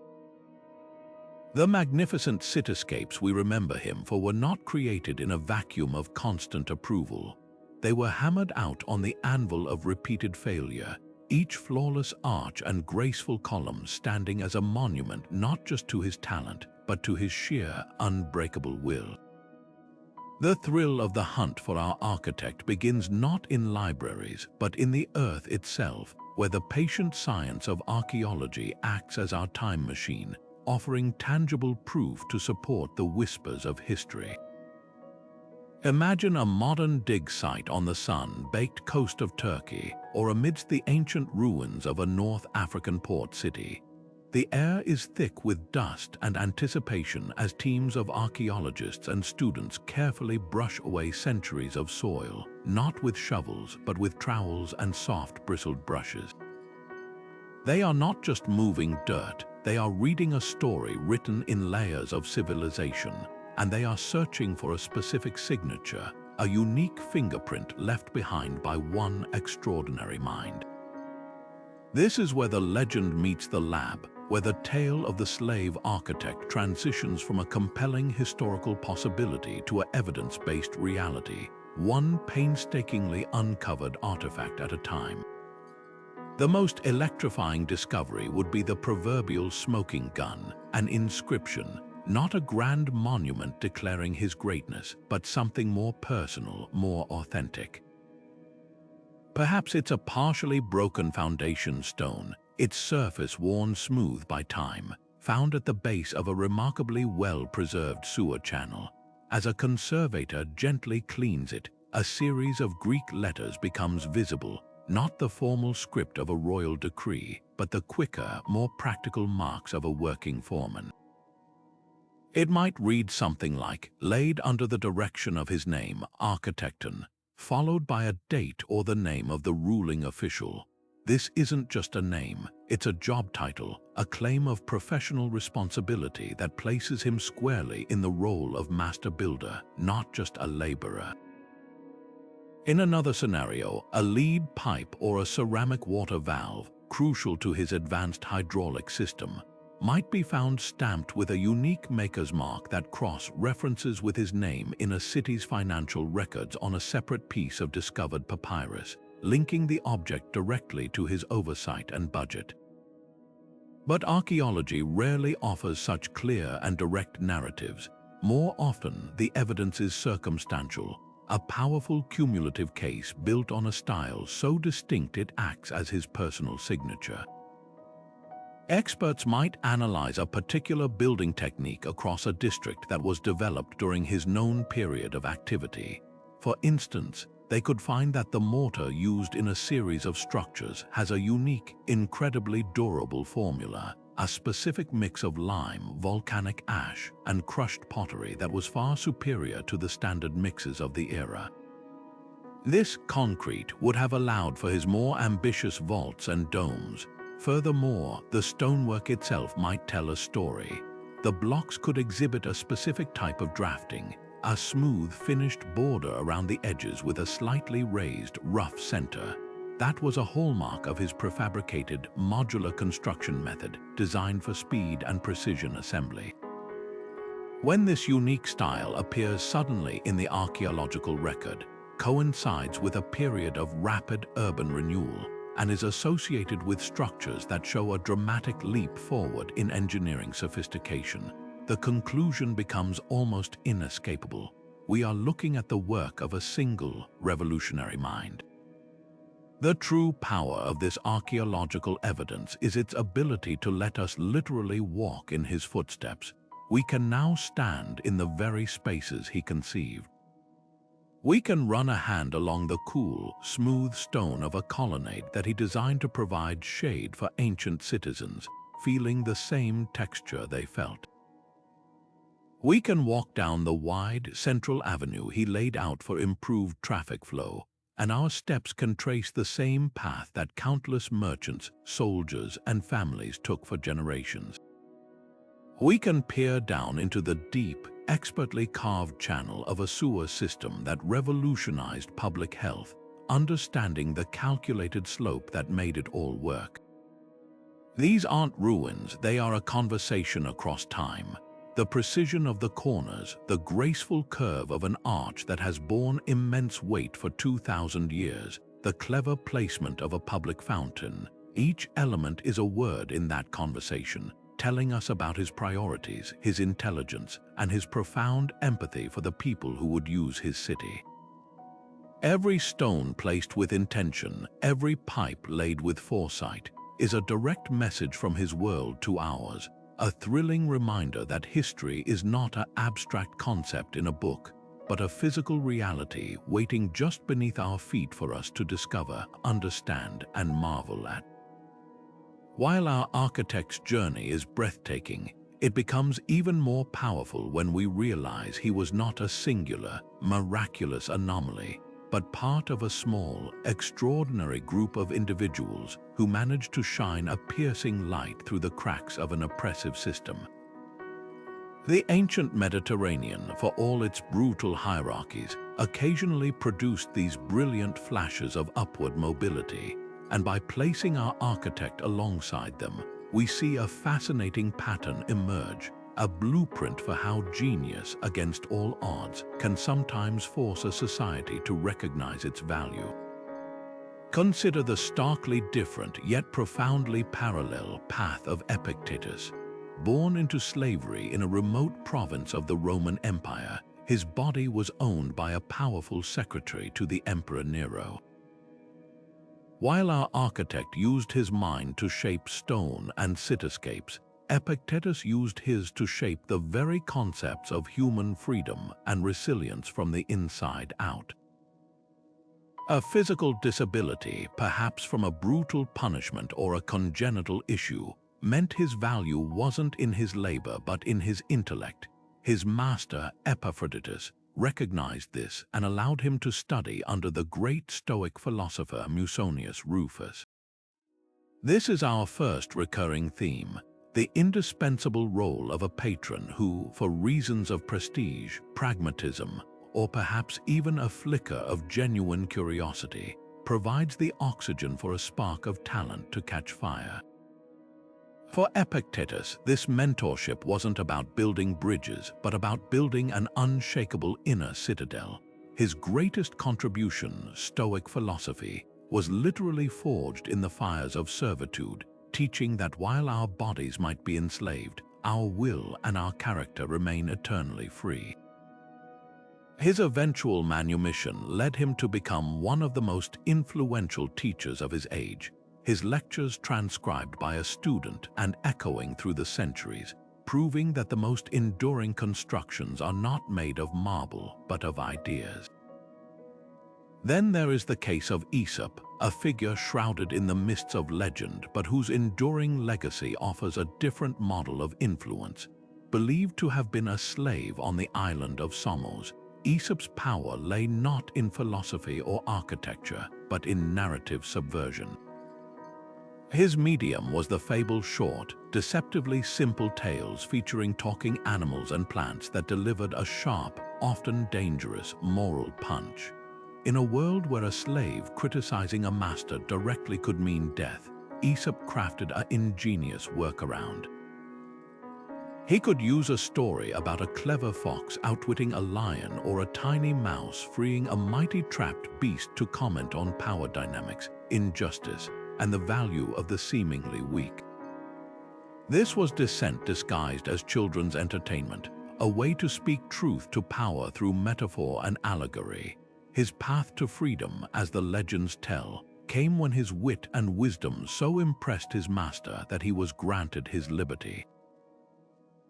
The magnificent cityscapes we remember him for were not created in a vacuum of constant approval. They were hammered out on the anvil of repeated failure, each flawless arch and graceful column standing as a monument not just to his talent, but to his sheer, unbreakable will. The thrill of the hunt for our architect begins not in libraries, but in the earth itself, where the patient science of archaeology acts as our time machine, offering tangible proof to support the whispers of history. Imagine a modern dig site on the sun-baked coast of Turkey or amidst the ancient ruins of a North African port city. The air is thick with dust and anticipation as teams of archaeologists and students carefully brush away centuries of soil, not with shovels but with trowels and soft bristled brushes. They are not just moving dirt, they are reading a story written in layers of civilization, and they are searching for a specific signature, a unique fingerprint left behind by one extraordinary mind. This is where the legend meets the lab, where the tale of the slave architect transitions from a compelling historical possibility to an evidence-based reality, one painstakingly uncovered artifact at a time. The most electrifying discovery would be the proverbial smoking gun, an inscription, not a grand monument declaring his greatness, but something more personal, more authentic. Perhaps it's a partially broken foundation stone, its surface worn smooth by time, found at the base of a remarkably well-preserved sewer channel. As a conservator gently cleans it, a series of Greek letters becomes visible, not the formal script of a royal decree, but the quicker, more practical marks of a working foreman. It might read something like, laid under the direction of his name, Architecton, followed by a date or the name of the ruling official. This isn't just a name, it's a job title, a claim of professional responsibility that places him squarely in the role of master builder, not just a laborer. In another scenario, a lead pipe or a ceramic water valve, crucial to his advanced hydraulic system, might be found stamped with a unique maker's mark that cross-references with his name in a city's financial records on a separate piece of discovered papyrus, linking the object directly to his oversight and budget. But archaeology rarely offers such clear and direct narratives. More often, the evidence is circumstantial, a powerful cumulative case built on a style so distinct it acts as his personal signature. Experts might analyze a particular building technique across a district that was developed during his known period of activity. For instance, they could find that the mortar used in a series of structures has a unique, incredibly durable formula, a specific mix of lime, volcanic ash, and crushed pottery that was far superior to the standard mixes of the era. This concrete would have allowed for his more ambitious vaults and domes. Furthermore, the stonework itself might tell a story. The blocks could exhibit a specific type of drafting, a smooth, finished border around the edges with a slightly raised, rough center. That was a hallmark of his prefabricated, modular construction method, designed for speed and precision assembly. When this unique style appears suddenly in the archaeological record, coincides with a period of rapid urban renewal, and is associated with structures that show a dramatic leap forward in engineering sophistication, the conclusion becomes almost inescapable. We are looking at the work of a single revolutionary mind. The true power of this archaeological evidence is its ability to let us literally walk in his footsteps. We can now stand in the very spaces he conceived. We can run a hand along the cool, smooth stone of a colonnade that he designed to provide shade for ancient citizens, feeling the same texture they felt. We can walk down the wide, central avenue he laid out for improved traffic flow, and our steps can trace the same path that countless merchants, soldiers, and families took for generations. We can peer down into the deep, expertly carved channel of a sewer system that revolutionized public health, understanding the calculated slope that made it all work. These aren't ruins, they are a conversation across time. The precision of the corners, the graceful curve of an arch that has borne immense weight for 2,000 years, the clever placement of a public fountain. Each element is a word in that conversation, telling us about his priorities, his intelligence, and his profound empathy for the people who would use his city. Every stone placed with intention, every pipe laid with foresight, is a direct message from his world to ours, a thrilling reminder that history is not an abstract concept in a book, but a physical reality waiting just beneath our feet for us to discover, understand, and marvel at. While our architect's journey is breathtaking, it becomes even more powerful when we realize he was not a singular, miraculous anomaly, but part of a small, extraordinary group of individuals who managed to shine a piercing light through the cracks of an oppressive system. The ancient Mediterranean, for all its brutal hierarchies, occasionally produced these brilliant flashes of upward mobility, and by placing our architect alongside them, we see a fascinating pattern emerge, a blueprint for how genius, against all odds, can sometimes force a society to recognize its value. Consider the starkly different yet profoundly parallel path of Epictetus. Born into slavery in a remote province of the Roman Empire, his body was owned by a powerful secretary to the Emperor Nero. While our architect used his mind to shape stone and cityscapes, Epictetus used his to shape the very concepts of human freedom and resilience from the inside out. A physical disability, perhaps from a brutal punishment or a congenital issue, meant his value wasn't in his labor but in his intellect. His master, Epaphroditus, recognized this and allowed him to study under the great Stoic philosopher Musonius Rufus. This is our first recurring theme, the indispensable role of a patron who, for reasons of prestige, pragmatism, or perhaps even a flicker of genuine curiosity, provides the oxygen for a spark of talent to catch fire. For Epictetus, this mentorship wasn't about building bridges, but about building an unshakable inner citadel. His greatest contribution, Stoic philosophy, was literally forged in the fires of servitude, teaching that while our bodies might be enslaved, our will and our character remain eternally free. His eventual manumission led him to become one of the most influential teachers of his age, his lectures transcribed by a student and echoing through the centuries, proving that the most enduring constructions are not made of marble but of ideas. Then there is the case of Aesop, a figure shrouded in the mists of legend but whose enduring legacy offers a different model of influence. Believed to have been a slave on the island of Samos, Aesop's power lay not in philosophy or architecture, but in narrative subversion. His medium was the fabled short, deceptively simple tales featuring talking animals and plants that delivered a sharp, often dangerous, moral punch. In a world where a slave criticizing a master directly could mean death, Aesop crafted an ingenious workaround. He could use a story about a clever fox outwitting a lion or a tiny mouse freeing a mighty trapped beast to comment on power dynamics, injustice, and the value of the seemingly weak. This was dissent disguised as children's entertainment, a way to speak truth to power through metaphor and allegory. His path to freedom, as the legends tell, came when his wit and wisdom so impressed his master that he was granted his liberty.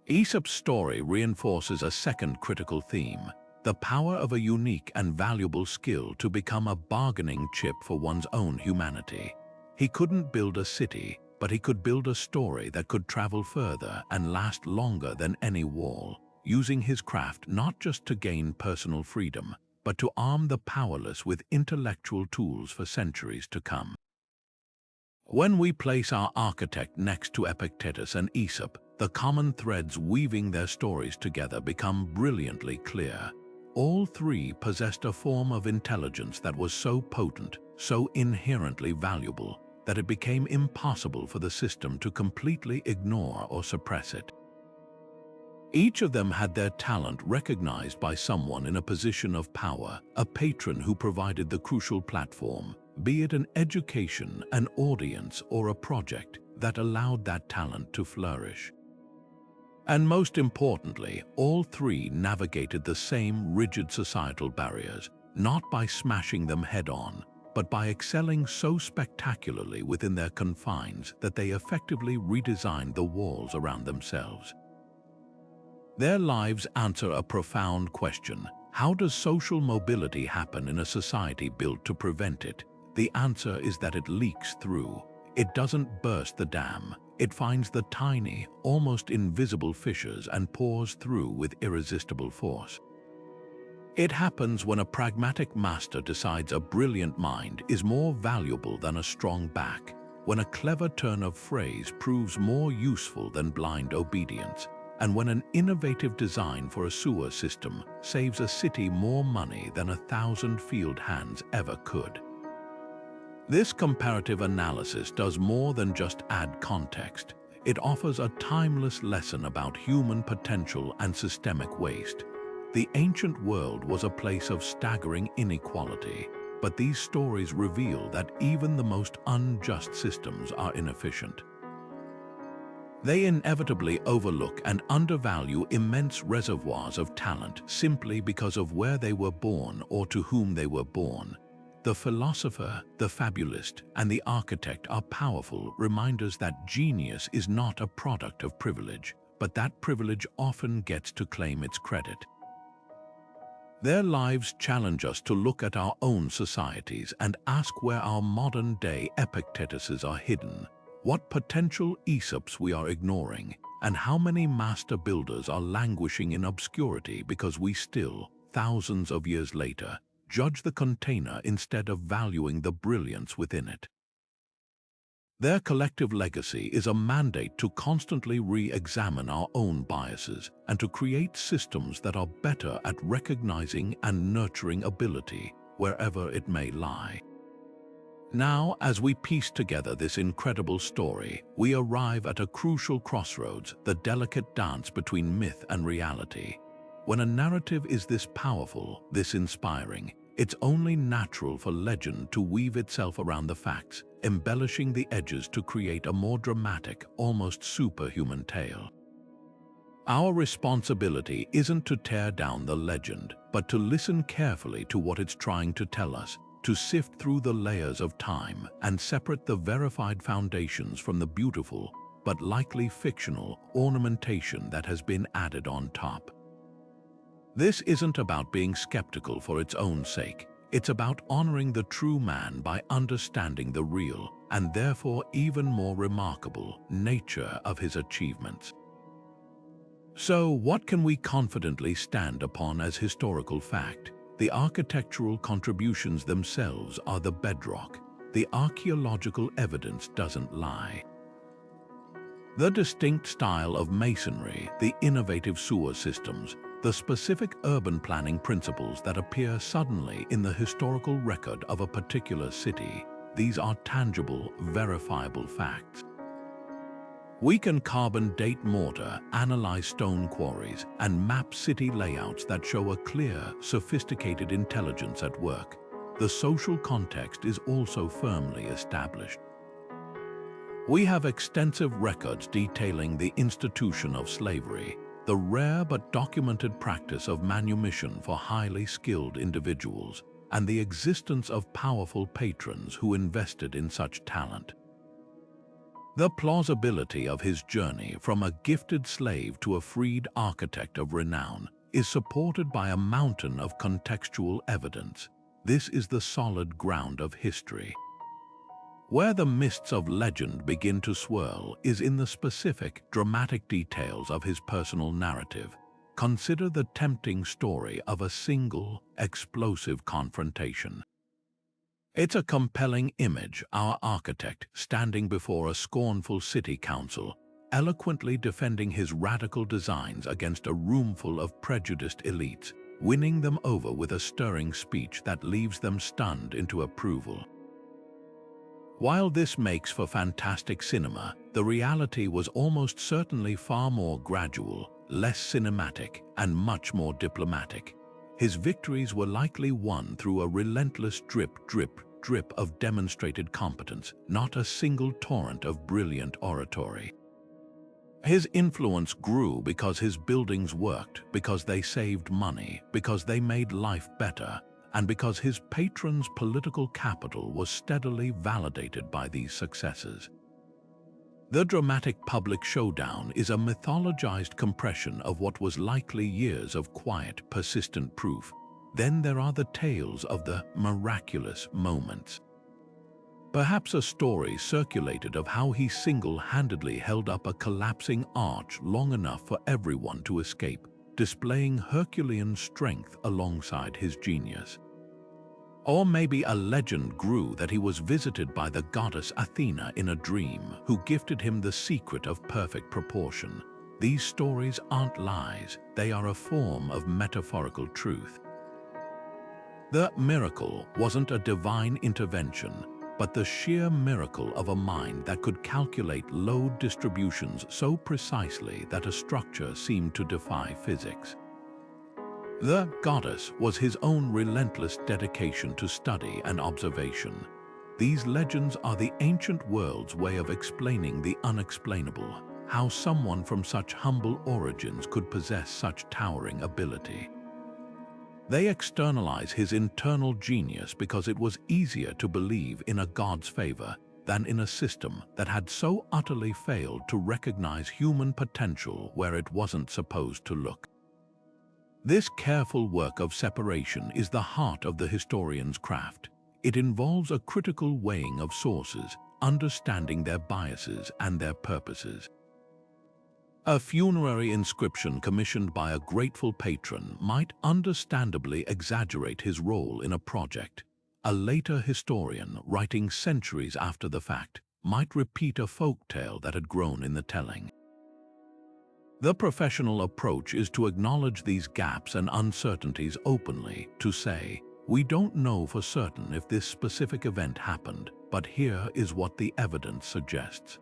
Aesop's story reinforces a second critical theme, the power of a unique and valuable skill to become a bargaining chip for one's own humanity. He couldn't build a city, but he could build a story that could travel further and last longer than any wall, using his craft not just to gain personal freedom, but to arm the powerless with intellectual tools for centuries to come. When we place our architect next to Epictetus and Aesop, the common threads weaving their stories together become brilliantly clear. All three possessed a form of intelligence that was so potent, so inherently valuable, that it became impossible for the system to completely ignore or suppress it. Each of them had their talent recognized by someone in a position of power, a patron who provided the crucial platform, be it an education, an audience, or a project that allowed that talent to flourish. And most importantly, all three navigated the same rigid societal barriers, not by smashing them head-on, but by excelling so spectacularly within their confines that they effectively redesigned the walls around themselves. Their lives answer a profound question: how does social mobility happen in a society built to prevent it? The answer is that it leaks through. It doesn't burst the dam. It finds the tiny, almost invisible fissures and pours through with irresistible force. It happens when a pragmatic master decides a brilliant mind is more valuable than a strong back, when a clever turn of phrase proves more useful than blind obedience, and when an innovative design for a sewer system saves a city more money than 1,000 field hands ever could. This comparative analysis does more than just add context. It offers a timeless lesson about human potential and systemic waste. The ancient world was a place of staggering inequality, but these stories reveal that even the most unjust systems are inefficient. They inevitably overlook and undervalue immense reservoirs of talent simply because of where they were born or to whom they were born. The philosopher, the fabulist, and the architect are powerful reminders that genius is not a product of privilege, but that privilege often gets to claim its credit. Their lives challenge us to look at our own societies and ask where our modern-day Epictetuses are hidden, what potential Aesops we are ignoring, and how many master builders are languishing in obscurity because we still, thousands of years later, judge the container instead of valuing the brilliance within it. Their collective legacy is a mandate to constantly re-examine our own biases and to create systems that are better at recognizing and nurturing ability, wherever it may lie. Now, as we piece together this incredible story, we arrive at a crucial crossroads, the delicate dance between myth and reality. When a narrative is this powerful, this inspiring, it's only natural for legend to weave itself around the facts, embellishing the edges to create a more dramatic, almost superhuman tale. Our responsibility isn't to tear down the legend, but to listen carefully to what it's trying to tell us, to sift through the layers of time and separate the verified foundations from the beautiful, but likely fictional, ornamentation that has been added on top. This isn't about being skeptical for its own sake. It's about honoring the true man by understanding the real, and therefore even more remarkable, nature of his achievements. So, what can we confidently stand upon as historical fact? The architectural contributions themselves are the bedrock. The archaeological evidence doesn't lie. The distinct style of masonry, the innovative sewer systems, the specific urban planning principles that appear suddenly in the historical record of a particular city, these are tangible, verifiable facts. We can carbon date mortar, analyze stone quarries, and map city layouts that show a clear, sophisticated intelligence at work. The social context is also firmly established. We have extensive records detailing the institution of slavery, the rare but documented practice of manumission for highly skilled individuals, and the existence of powerful patrons who invested in such talent. The plausibility of his journey from a gifted slave to a freed architect of renown is supported by a mountain of contextual evidence. This is the solid ground of history. Where the mists of legend begin to swirl is in the specific, dramatic details of his personal narrative. Consider the tempting story of a single, explosive confrontation. It's a compelling image, our architect standing before a scornful city council, eloquently defending his radical designs against a roomful of prejudiced elites, winning them over with a stirring speech that leaves them stunned into approval. While this makes for fantastic cinema, the reality was almost certainly far more gradual, less cinematic, and much more diplomatic. His victories were likely won through a relentless drip, drip, drip of demonstrated competence, not a single torrent of brilliant oratory. His influence grew because his buildings worked, because they saved money, because they made life better, and because his patrons' political capital was steadily validated by these successes. The dramatic public showdown is a mythologized compression of what was likely years of quiet, persistent proof. Then there are the tales of the miraculous moments. Perhaps a story circulated of how he single-handedly held up a collapsing arch long enough for everyone to escape, displaying Herculean strength alongside his genius. Or maybe a legend grew that he was visited by the goddess Athena in a dream, who gifted him the secret of perfect proportion. These stories aren't lies, they are a form of metaphorical truth. The miracle wasn't a divine intervention, but the sheer miracle of a mind that could calculate load distributions so precisely that a structure seemed to defy physics. The goddess was his own relentless dedication to study and observation. These legends are the ancient world's way of explaining the unexplainable, how someone from such humble origins could possess such towering ability. They externalize his internal genius because it was easier to believe in a god's favor than in a system that had so utterly failed to recognize human potential where it wasn't supposed to look. This careful work of separation is the heart of the historian's craft. It involves a critical weighing of sources, understanding their biases and their purposes. A funerary inscription commissioned by a grateful patron might understandably exaggerate his role in a project. A later historian, writing centuries after the fact, might repeat a folk tale that had grown in the telling. The professional approach is to acknowledge these gaps and uncertainties openly, to say, "We don't know for certain if this specific event happened, but here is what the evidence suggests."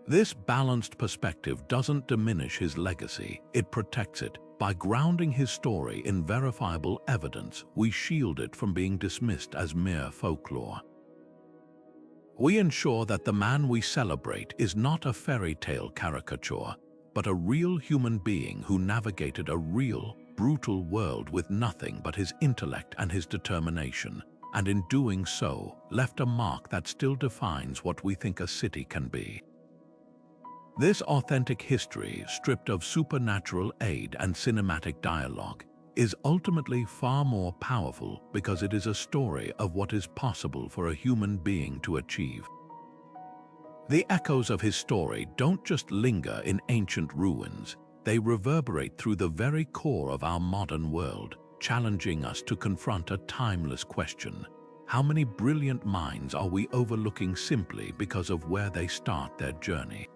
This balanced perspective doesn't diminish his legacy, it protects it. By grounding his story in verifiable evidence, we shield it from being dismissed as mere folklore. We ensure that the man we celebrate is not a fairy tale caricature, but a real human being who navigated a real, brutal world with nothing but his intellect and his determination, and in doing so, left a mark that still defines what we think a city can be. This authentic history, stripped of supernatural aid and cinematic dialogue, is ultimately far more powerful because it is a story of what is possible for a human being to achieve. The echoes of his story don't just linger in ancient ruins, they reverberate through the very core of our modern world, challenging us to confront a timeless question: how many brilliant minds are we overlooking simply because of where they start their journey?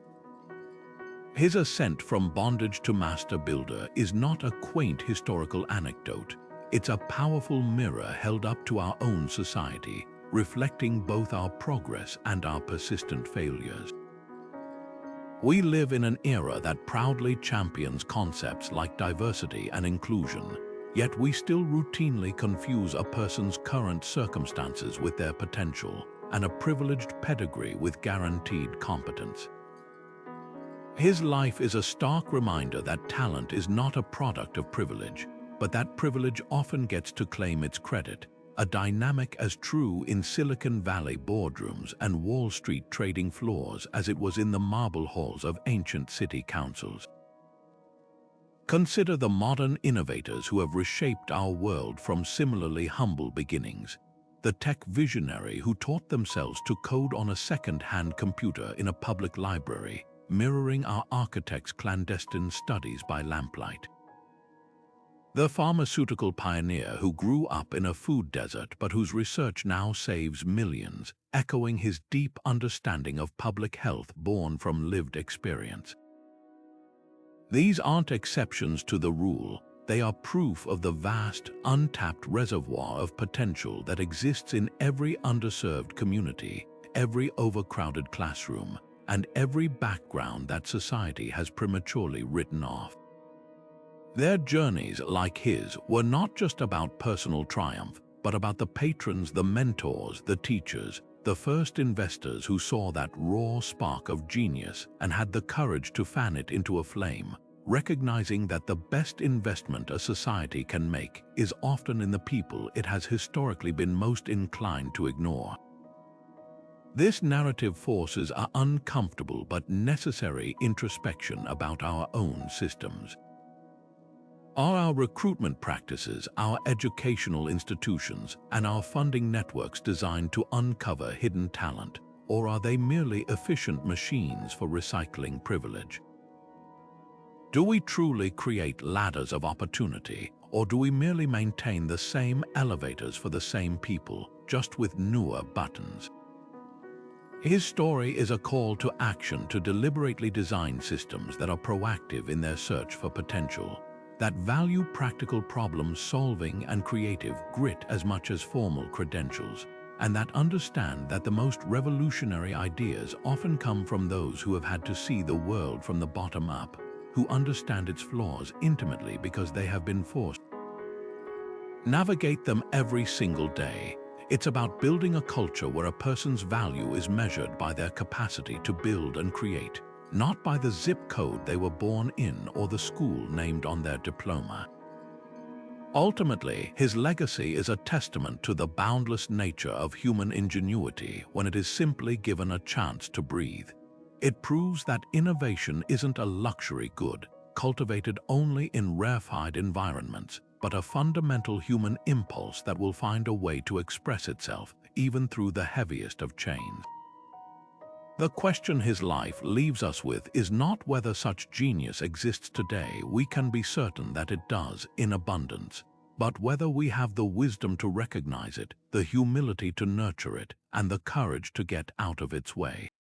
His ascent from bondage to master builder is not a quaint historical anecdote. It's a powerful mirror held up to our own society, reflecting both our progress and our persistent failures. We live in an era that proudly champions concepts like diversity and inclusion, yet we still routinely confuse a person's current circumstances with their potential, and a privileged pedigree with guaranteed competence. His life is a stark reminder that talent is not a product of privilege, but that privilege often gets to claim its credit, a dynamic as true in Silicon Valley boardrooms and Wall Street trading floors as it was in the marble halls of ancient city councils. Consider the modern innovators who have reshaped our world from similarly humble beginnings. The tech visionary who taught themselves to code on a second-hand computer in a public library, mirroring our architects' clandestine studies by lamplight. The pharmaceutical pioneer who grew up in a food desert but whose research now saves millions, echoing his deep understanding of public health born from lived experience. These aren't exceptions to the rule, they are proof of the vast, untapped reservoir of potential that exists in every underserved community, every overcrowded classroom, and every background that society has prematurely written off. Their journeys, like his, were not just about personal triumph, but about the patrons, the mentors, the teachers, the first investors who saw that raw spark of genius and had the courage to fan it into a flame, recognizing that the best investment a society can make is often in the people it has historically been most inclined to ignore. This narrative forces our uncomfortable but necessary introspection about our own systems. Are our recruitment practices, our educational institutions, and our funding networks designed to uncover hidden talent, or are they merely efficient machines for recycling privilege? Do we truly create ladders of opportunity, or do we merely maintain the same elevators for the same people, just with newer buttons? His story is a call to action to deliberately design systems that are proactive in their search for potential, that value practical problem solving and creative grit as much as formal credentials, and that understand that the most revolutionary ideas often come from those who have had to see the world from the bottom up, who understand its flaws intimately because they have been forced to navigate them every single day. It's about building a culture where a person's value is measured by their capacity to build and create, not by the zip code they were born in or the school named on their diploma. Ultimately, his legacy is a testament to the boundless nature of human ingenuity when it is simply given a chance to breathe. It proves that innovation isn't a luxury good, cultivated only in rarefied environments, but a fundamental human impulse that will find a way to express itself, even through the heaviest of chains. The question his life leaves us with is not whether such genius exists today. We can be certain that it does, in abundance, but whether we have the wisdom to recognize it, the humility to nurture it, and the courage to get out of its way.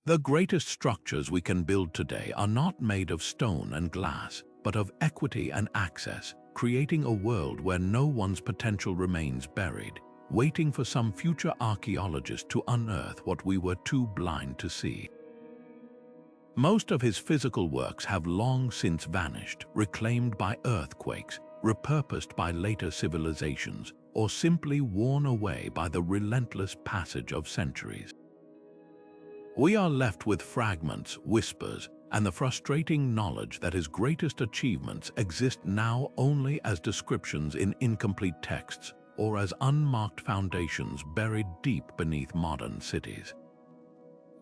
The greatest structures we can build today are not made of stone and glass, but of equity and access, creating a world where no one's potential remains buried, waiting for some future archaeologist to unearth what we were too blind to see. Most of his physical works have long since vanished, reclaimed by earthquakes, repurposed by later civilizations, or simply worn away by the relentless passage of centuries. We are left with fragments, whispers, and the frustrating knowledge that his greatest achievements exist now only as descriptions in incomplete texts or as unmarked foundations buried deep beneath modern cities.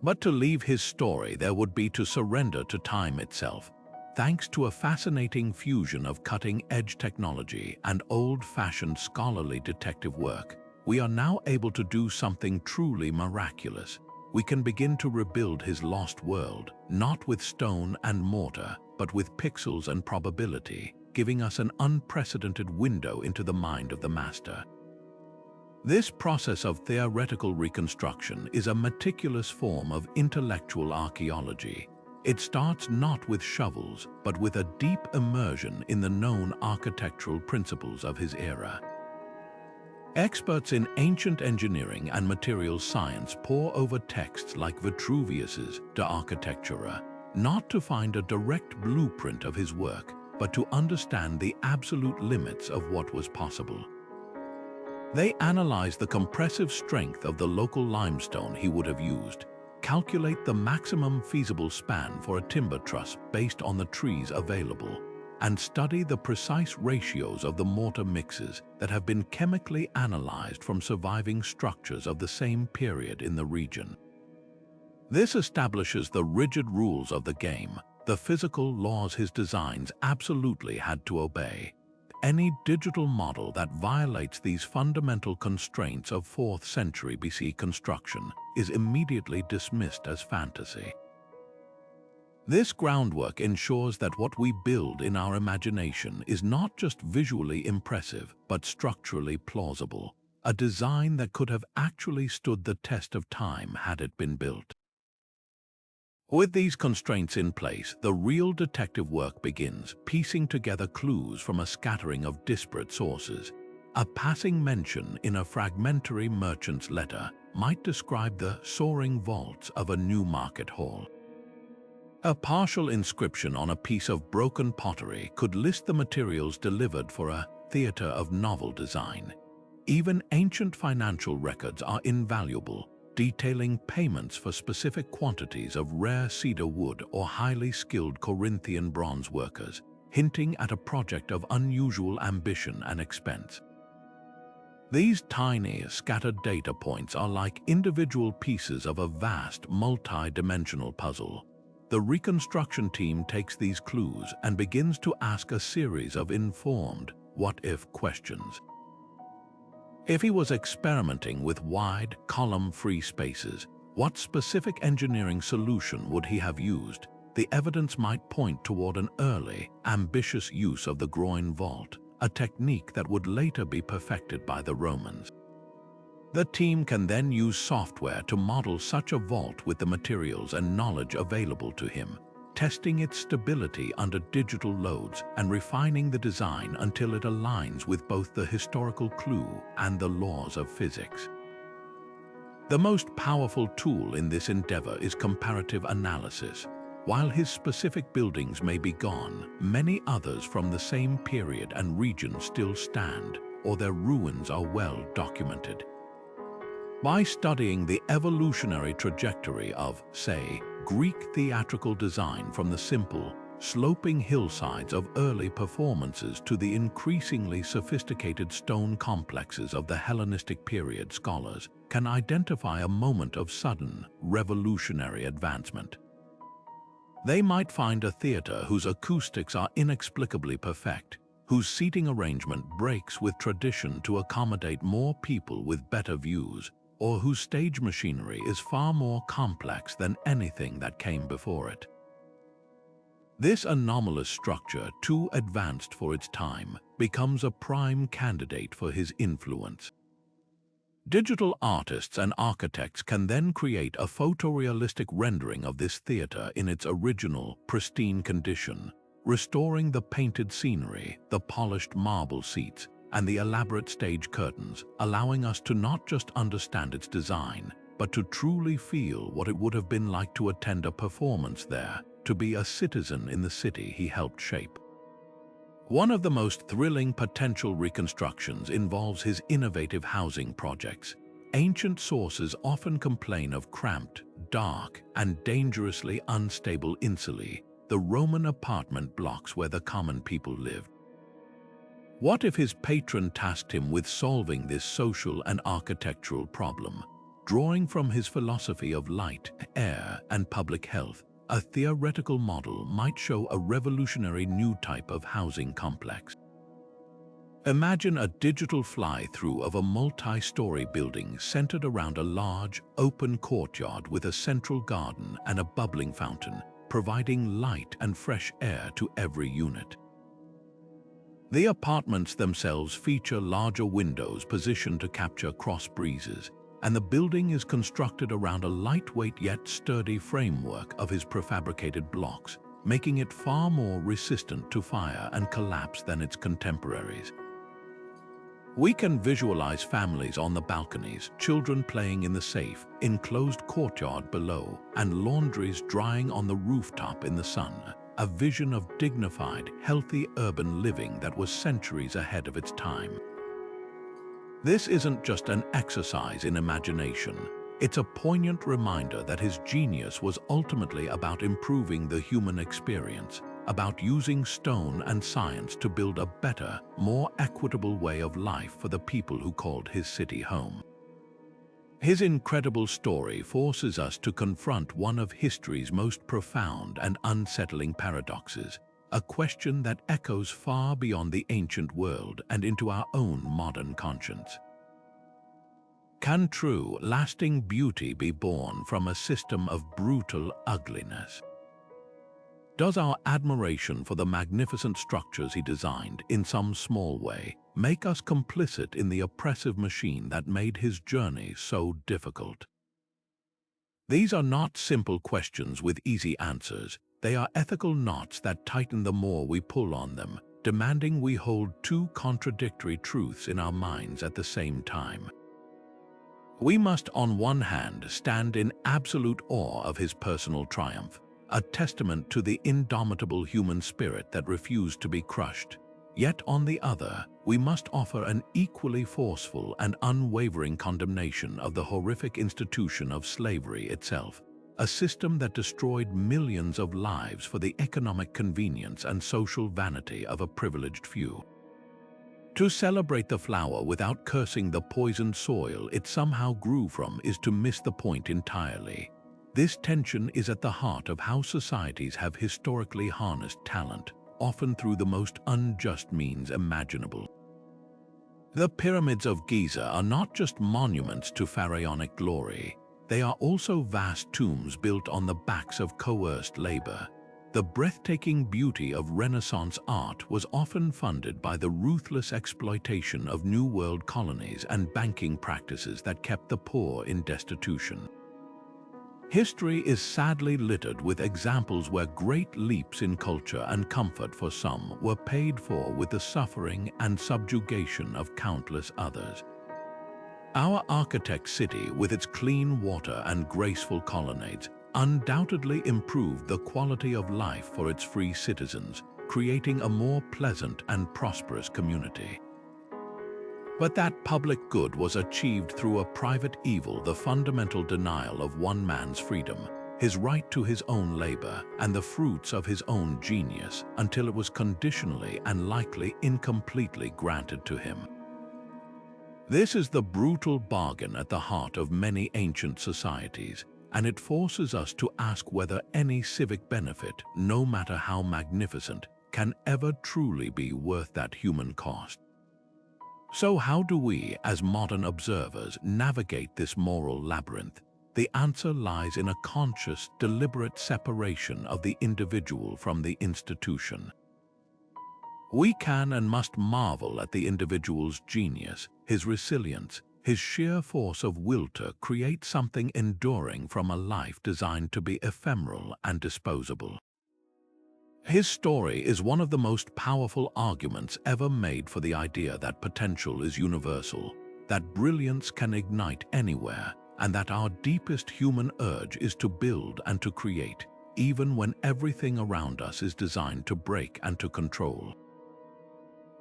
But to leave his story there would be to surrender to time itself. Thanks to a fascinating fusion of cutting-edge technology and old-fashioned scholarly detective work, we are now able to do something truly miraculous. We can begin to rebuild his lost world, not with stone and mortar, but with pixels and probability, giving us an unprecedented window into the mind of the master. This process of theoretical reconstruction is a meticulous form of intellectual archaeology. It starts not with shovels, but with a deep immersion in the known architectural principles of his era. Experts in ancient engineering and materials science pore over texts like Vitruvius's De Architectura, not to find a direct blueprint of his work, but to understand the absolute limits of what was possible. They analyze the compressive strength of the local limestone he would have used, calculate the maximum feasible span for a timber truss based on the trees available, and study the precise ratios of the mortar mixes that have been chemically analyzed from surviving structures of the same period in the region. This establishes the rigid rules of the game, the physical laws his designs absolutely had to obey. Any digital model that violates these fundamental constraints of 4th century BC construction is immediately dismissed as fantasy. This groundwork ensures that what we build in our imagination is not just visually impressive, but structurally plausible, a design that could have actually stood the test of time had it been built. With these constraints in place, the real detective work begins, piecing together clues from a scattering of disparate sources. A passing mention in a fragmentary merchant's letter might describe the soaring vaults of a Newmarket hall. A partial inscription on a piece of broken pottery could list the materials delivered for a theater of novel design. Even ancient financial records are invaluable, detailing payments for specific quantities of rare cedar wood or highly skilled Corinthian bronze workers, hinting at a project of unusual ambition and expense. These tiny, scattered data points are like individual pieces of a vast, multi-dimensional puzzle. The Reconstruction team takes these clues and begins to ask a series of informed, what-if questions. If he was experimenting with wide, column-free spaces, what specific engineering solution would he have used? The evidence might point toward an early, ambitious use of the groin vault, a technique that would later be perfected by the Romans. The team can then use software to model such a vault with the materials and knowledge available to him. testing its stability under digital loads and refining the design until it aligns with both the historical clue and the laws of physics. The most powerful tool in this endeavor is comparative analysis. While his specific buildings may be gone, many others from the same period and region still stand, or their ruins are well documented. By studying the evolutionary trajectory of, say, Greek theatrical design from the simple, sloping hillsides of early performances to the increasingly sophisticated stone complexes of the Hellenistic period, scholars can identify a moment of sudden, revolutionary advancement. They might find a theater whose acoustics are inexplicably perfect, whose seating arrangement breaks with tradition to accommodate more people with better views, or whose stage machinery is far more complex than anything that came before it. This anomalous structure, too advanced for its time, becomes a prime candidate for his influence. Digital artists and architects can then create a photorealistic rendering of this theater in its original, pristine condition, restoring the painted scenery, the polished marble seats, and the elaborate stage curtains, allowing us to not just understand its design, but to truly feel what it would have been like to attend a performance there, to be a citizen in the city he helped shape. One of the most thrilling potential reconstructions involves his innovative housing projects. Ancient sources often complain of cramped, dark, and dangerously unstable insulae, the Roman apartment blocks where the common people lived. What if his patron tasked him with solving this social and architectural problem? Drawing from his philosophy of light, air, and public health, a theoretical model might show a revolutionary new type of housing complex. Imagine a digital fly-through of a multi-story building centered around a large, open courtyard with a central garden and a bubbling fountain, providing light and fresh air to every unit. The apartments themselves feature larger windows positioned to capture cross breezes, and the building is constructed around a lightweight yet sturdy framework of his prefabricated blocks, making it far more resistant to fire and collapse than its contemporaries. We can visualize families on the balconies, children playing in the safe, enclosed courtyard below, and laundries drying on the rooftop in the sun, a vision of dignified, healthy urban living that was centuries ahead of its time. This isn't just an exercise in imagination. It's a poignant reminder that his genius was ultimately about improving the human experience, about using stone and science to build a better, more equitable way of life for the people who called his city home. His incredible story forces us to confront one of history's most profound and unsettling paradoxes, a question that echoes far beyond the ancient world and into our own modern conscience. Can true, lasting beauty be born from a system of brutal ugliness? Does our admiration for the magnificent structures he designed, in some small way, make us complicit in the oppressive machine that made his journey so difficult? These are not simple questions with easy answers. They are ethical knots that tighten the more we pull on them, demanding we hold two contradictory truths in our minds at the same time. We must, on one hand, stand in absolute awe of his personal triumph, a testament to the indomitable human spirit that refused to be crushed. Yet on the other, we must offer an equally forceful and unwavering condemnation of the horrific institution of slavery itself, a system that destroyed millions of lives for the economic convenience and social vanity of a privileged few. To celebrate the flower without cursing the poisoned soil it somehow grew from is to miss the point entirely. This tension is at the heart of how societies have historically harnessed talent, often through the most unjust means imaginable. The pyramids of Giza are not just monuments to pharaonic glory. They are also vast tombs built on the backs of coerced labor. The breathtaking beauty of Renaissance art was often funded by the ruthless exploitation of New World colonies and banking practices that kept the poor in destitution. History is sadly littered with examples where great leaps in culture and comfort for some were paid for with the suffering and subjugation of countless others. Our architect city, with its clean water and graceful colonnades, undoubtedly improved the quality of life for its free citizens, creating a more pleasant and prosperous community. But that public good was achieved through a private evil, the fundamental denial of one man's freedom, his right to his own labor, and the fruits of his own genius, until it was conditionally and likely incompletely granted to him. This is the brutal bargain at the heart of many ancient societies, and it forces us to ask whether any civic benefit, no matter how magnificent, can ever truly be worth that human cost. So how do we, as modern observers, navigate this moral labyrinth? The answer lies in a conscious, deliberate separation of the individual from the institution. We can and must marvel at the individual's genius, his resilience, his sheer force of will to create something enduring from a life designed to be ephemeral and disposable. His story is one of the most powerful arguments ever made for the idea that potential is universal, that brilliance can ignite anywhere, and that our deepest human urge is to build and to create, even when everything around us is designed to break and to control.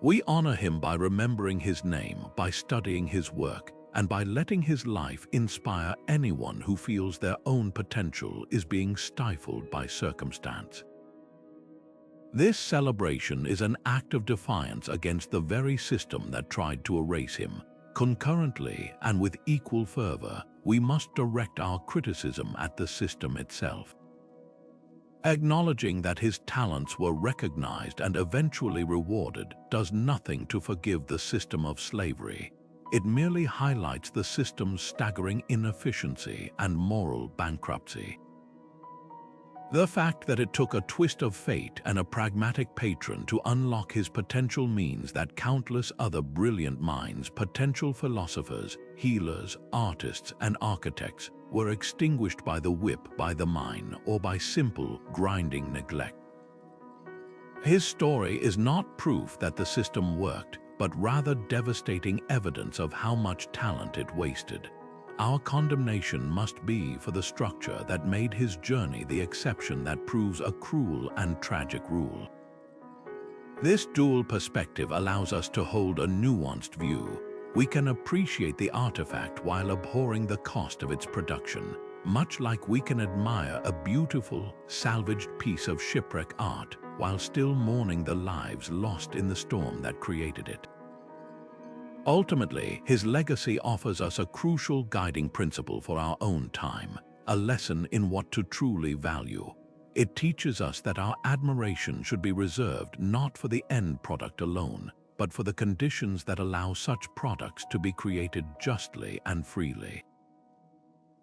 We honor him by remembering his name, by studying his work, and by letting his life inspire anyone who feels their own potential is being stifled by circumstance. This celebration is an act of defiance against the very system that tried to erase him. Concurrently, and with equal fervor, we must direct our criticism at the system itself. Acknowledging that his talents were recognized and eventually rewarded does nothing to forgive the system of slavery. It merely highlights the system's staggering inefficiency and moral bankruptcy. The fact that it took a twist of fate and a pragmatic patron to unlock his potential means that countless other brilliant minds, potential philosophers, healers, artists, and architects, were extinguished by the whip, by the mine, or by simple, grinding neglect. His story is not proof that the system worked, but rather devastating evidence of how much talent it wasted. Our condemnation must be for the structure that made his journey the exception that proves a cruel and tragic rule. This dual perspective allows us to hold a nuanced view. We can appreciate the artifact while abhorring the cost of its production, much like we can admire a beautiful, salvaged piece of shipwreck art while still mourning the lives lost in the storm that created it. Ultimately, his legacy offers us a crucial guiding principle for our own time, a lesson in what to truly value. It teaches us that our admiration should be reserved not for the end product alone, but for the conditions that allow such products to be created justly and freely.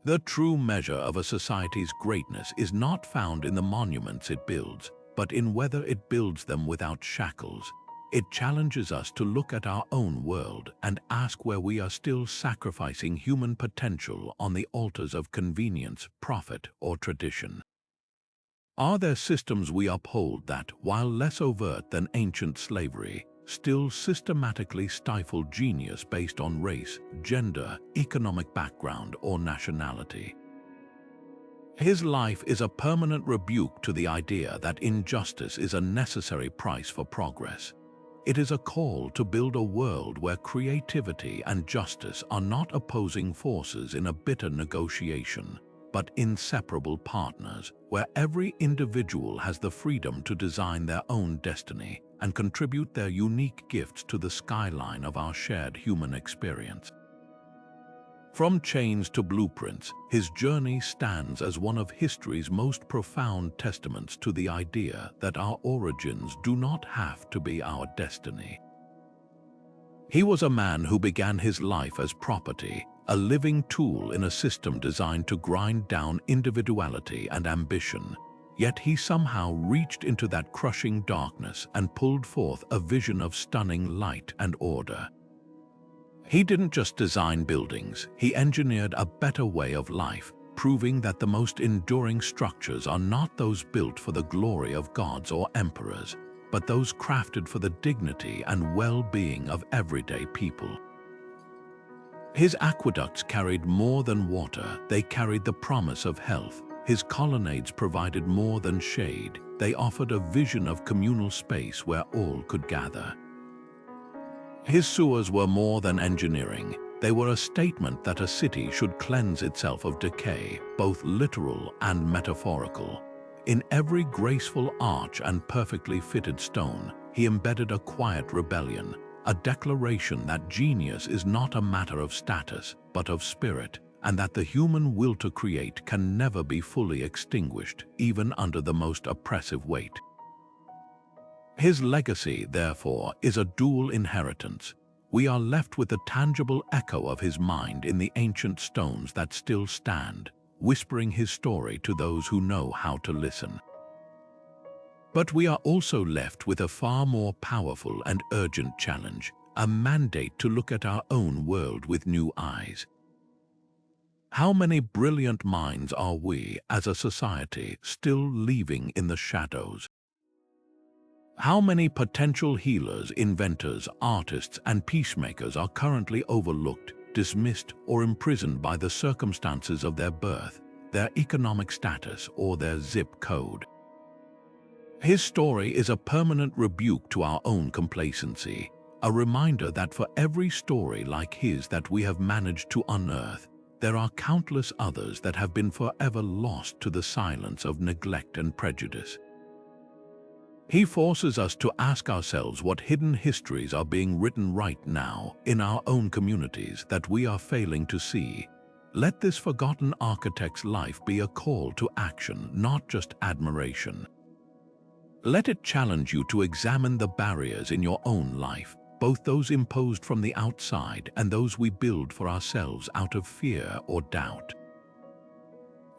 The true measure of a society's greatness is not found in the monuments it builds, but in whether it builds them without shackles. It challenges us to look at our own world and ask where we are still sacrificing human potential on the altars of convenience, profit, or tradition. Are there systems we uphold that, while less overt than ancient slavery, still systematically stifle genius based on race, gender, economic background, or nationality? His life is a permanent rebuke to the idea that injustice is a necessary price for progress. It is a call to build a world where creativity and justice are not opposing forces in a bitter negotiation, but inseparable partners, where every individual has the freedom to design their own destiny and contribute their unique gifts to the skyline of our shared human experience. From chains to blueprints, his journey stands as one of history's most profound testaments to the idea that our origins do not have to be our destiny. He was a man who began his life as property, a living tool in a system designed to grind down individuality and ambition. Yet he somehow reached into that crushing darkness and pulled forth a vision of stunning light and order. He didn't just design buildings, he engineered a better way of life, proving that the most enduring structures are not those built for the glory of gods or emperors, but those crafted for the dignity and well-being of everyday people. His aqueducts carried more than water, they carried the promise of health. His colonnades provided more than shade, they offered a vision of communal space where all could gather. His sewers were more than engineering, they were a statement that a city should cleanse itself of decay, both literal and metaphorical. In every graceful arch and perfectly fitted stone, he embedded a quiet rebellion, a declaration that genius is not a matter of status, but of spirit, and that the human will to create can never be fully extinguished, even under the most oppressive weight. His legacy, therefore, is a dual inheritance. We are left with the tangible echo of his mind in the ancient stones that still stand, whispering his story to those who know how to listen. But we are also left with a far more powerful and urgent challenge, a mandate to look at our own world with new eyes. How many brilliant minds are we, as a society, still leaving in the shadows? How many potential healers, inventors, artists, and peacemakers are currently overlooked, dismissed, or imprisoned by the circumstances of their birth, their economic status, or their zip code? His story is a permanent rebuke to our own complacency, a reminder that for every story like his that we have managed to unearth, there are countless others that have been forever lost to the silence of neglect and prejudice. He forces us to ask ourselves what hidden histories are being written right now in our own communities that we are failing to see. Let this forgotten architect's life be a call to action, not just admiration. Let it challenge you to examine the barriers in your own life, both those imposed from the outside and those we build for ourselves out of fear or doubt.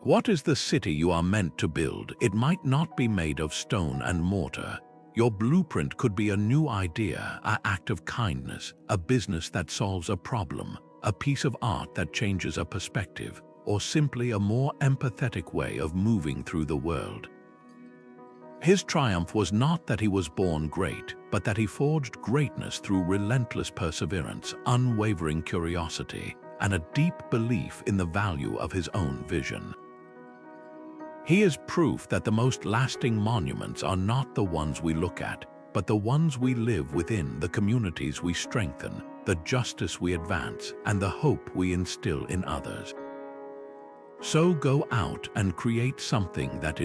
What is the city you are meant to build? It might not be made of stone and mortar. Your blueprint could be a new idea, an act of kindness, a business that solves a problem, a piece of art that changes a perspective, or simply a more empathetic way of moving through the world. His triumph was not that he was born great, but that he forged greatness through relentless perseverance, unwavering curiosity, and a deep belief in the value of his own vision. He is proof that the most lasting monuments are not the ones we look at, but the ones we live within, the communities we strengthen, the justice we advance, and the hope we instill in others. So go out and create something that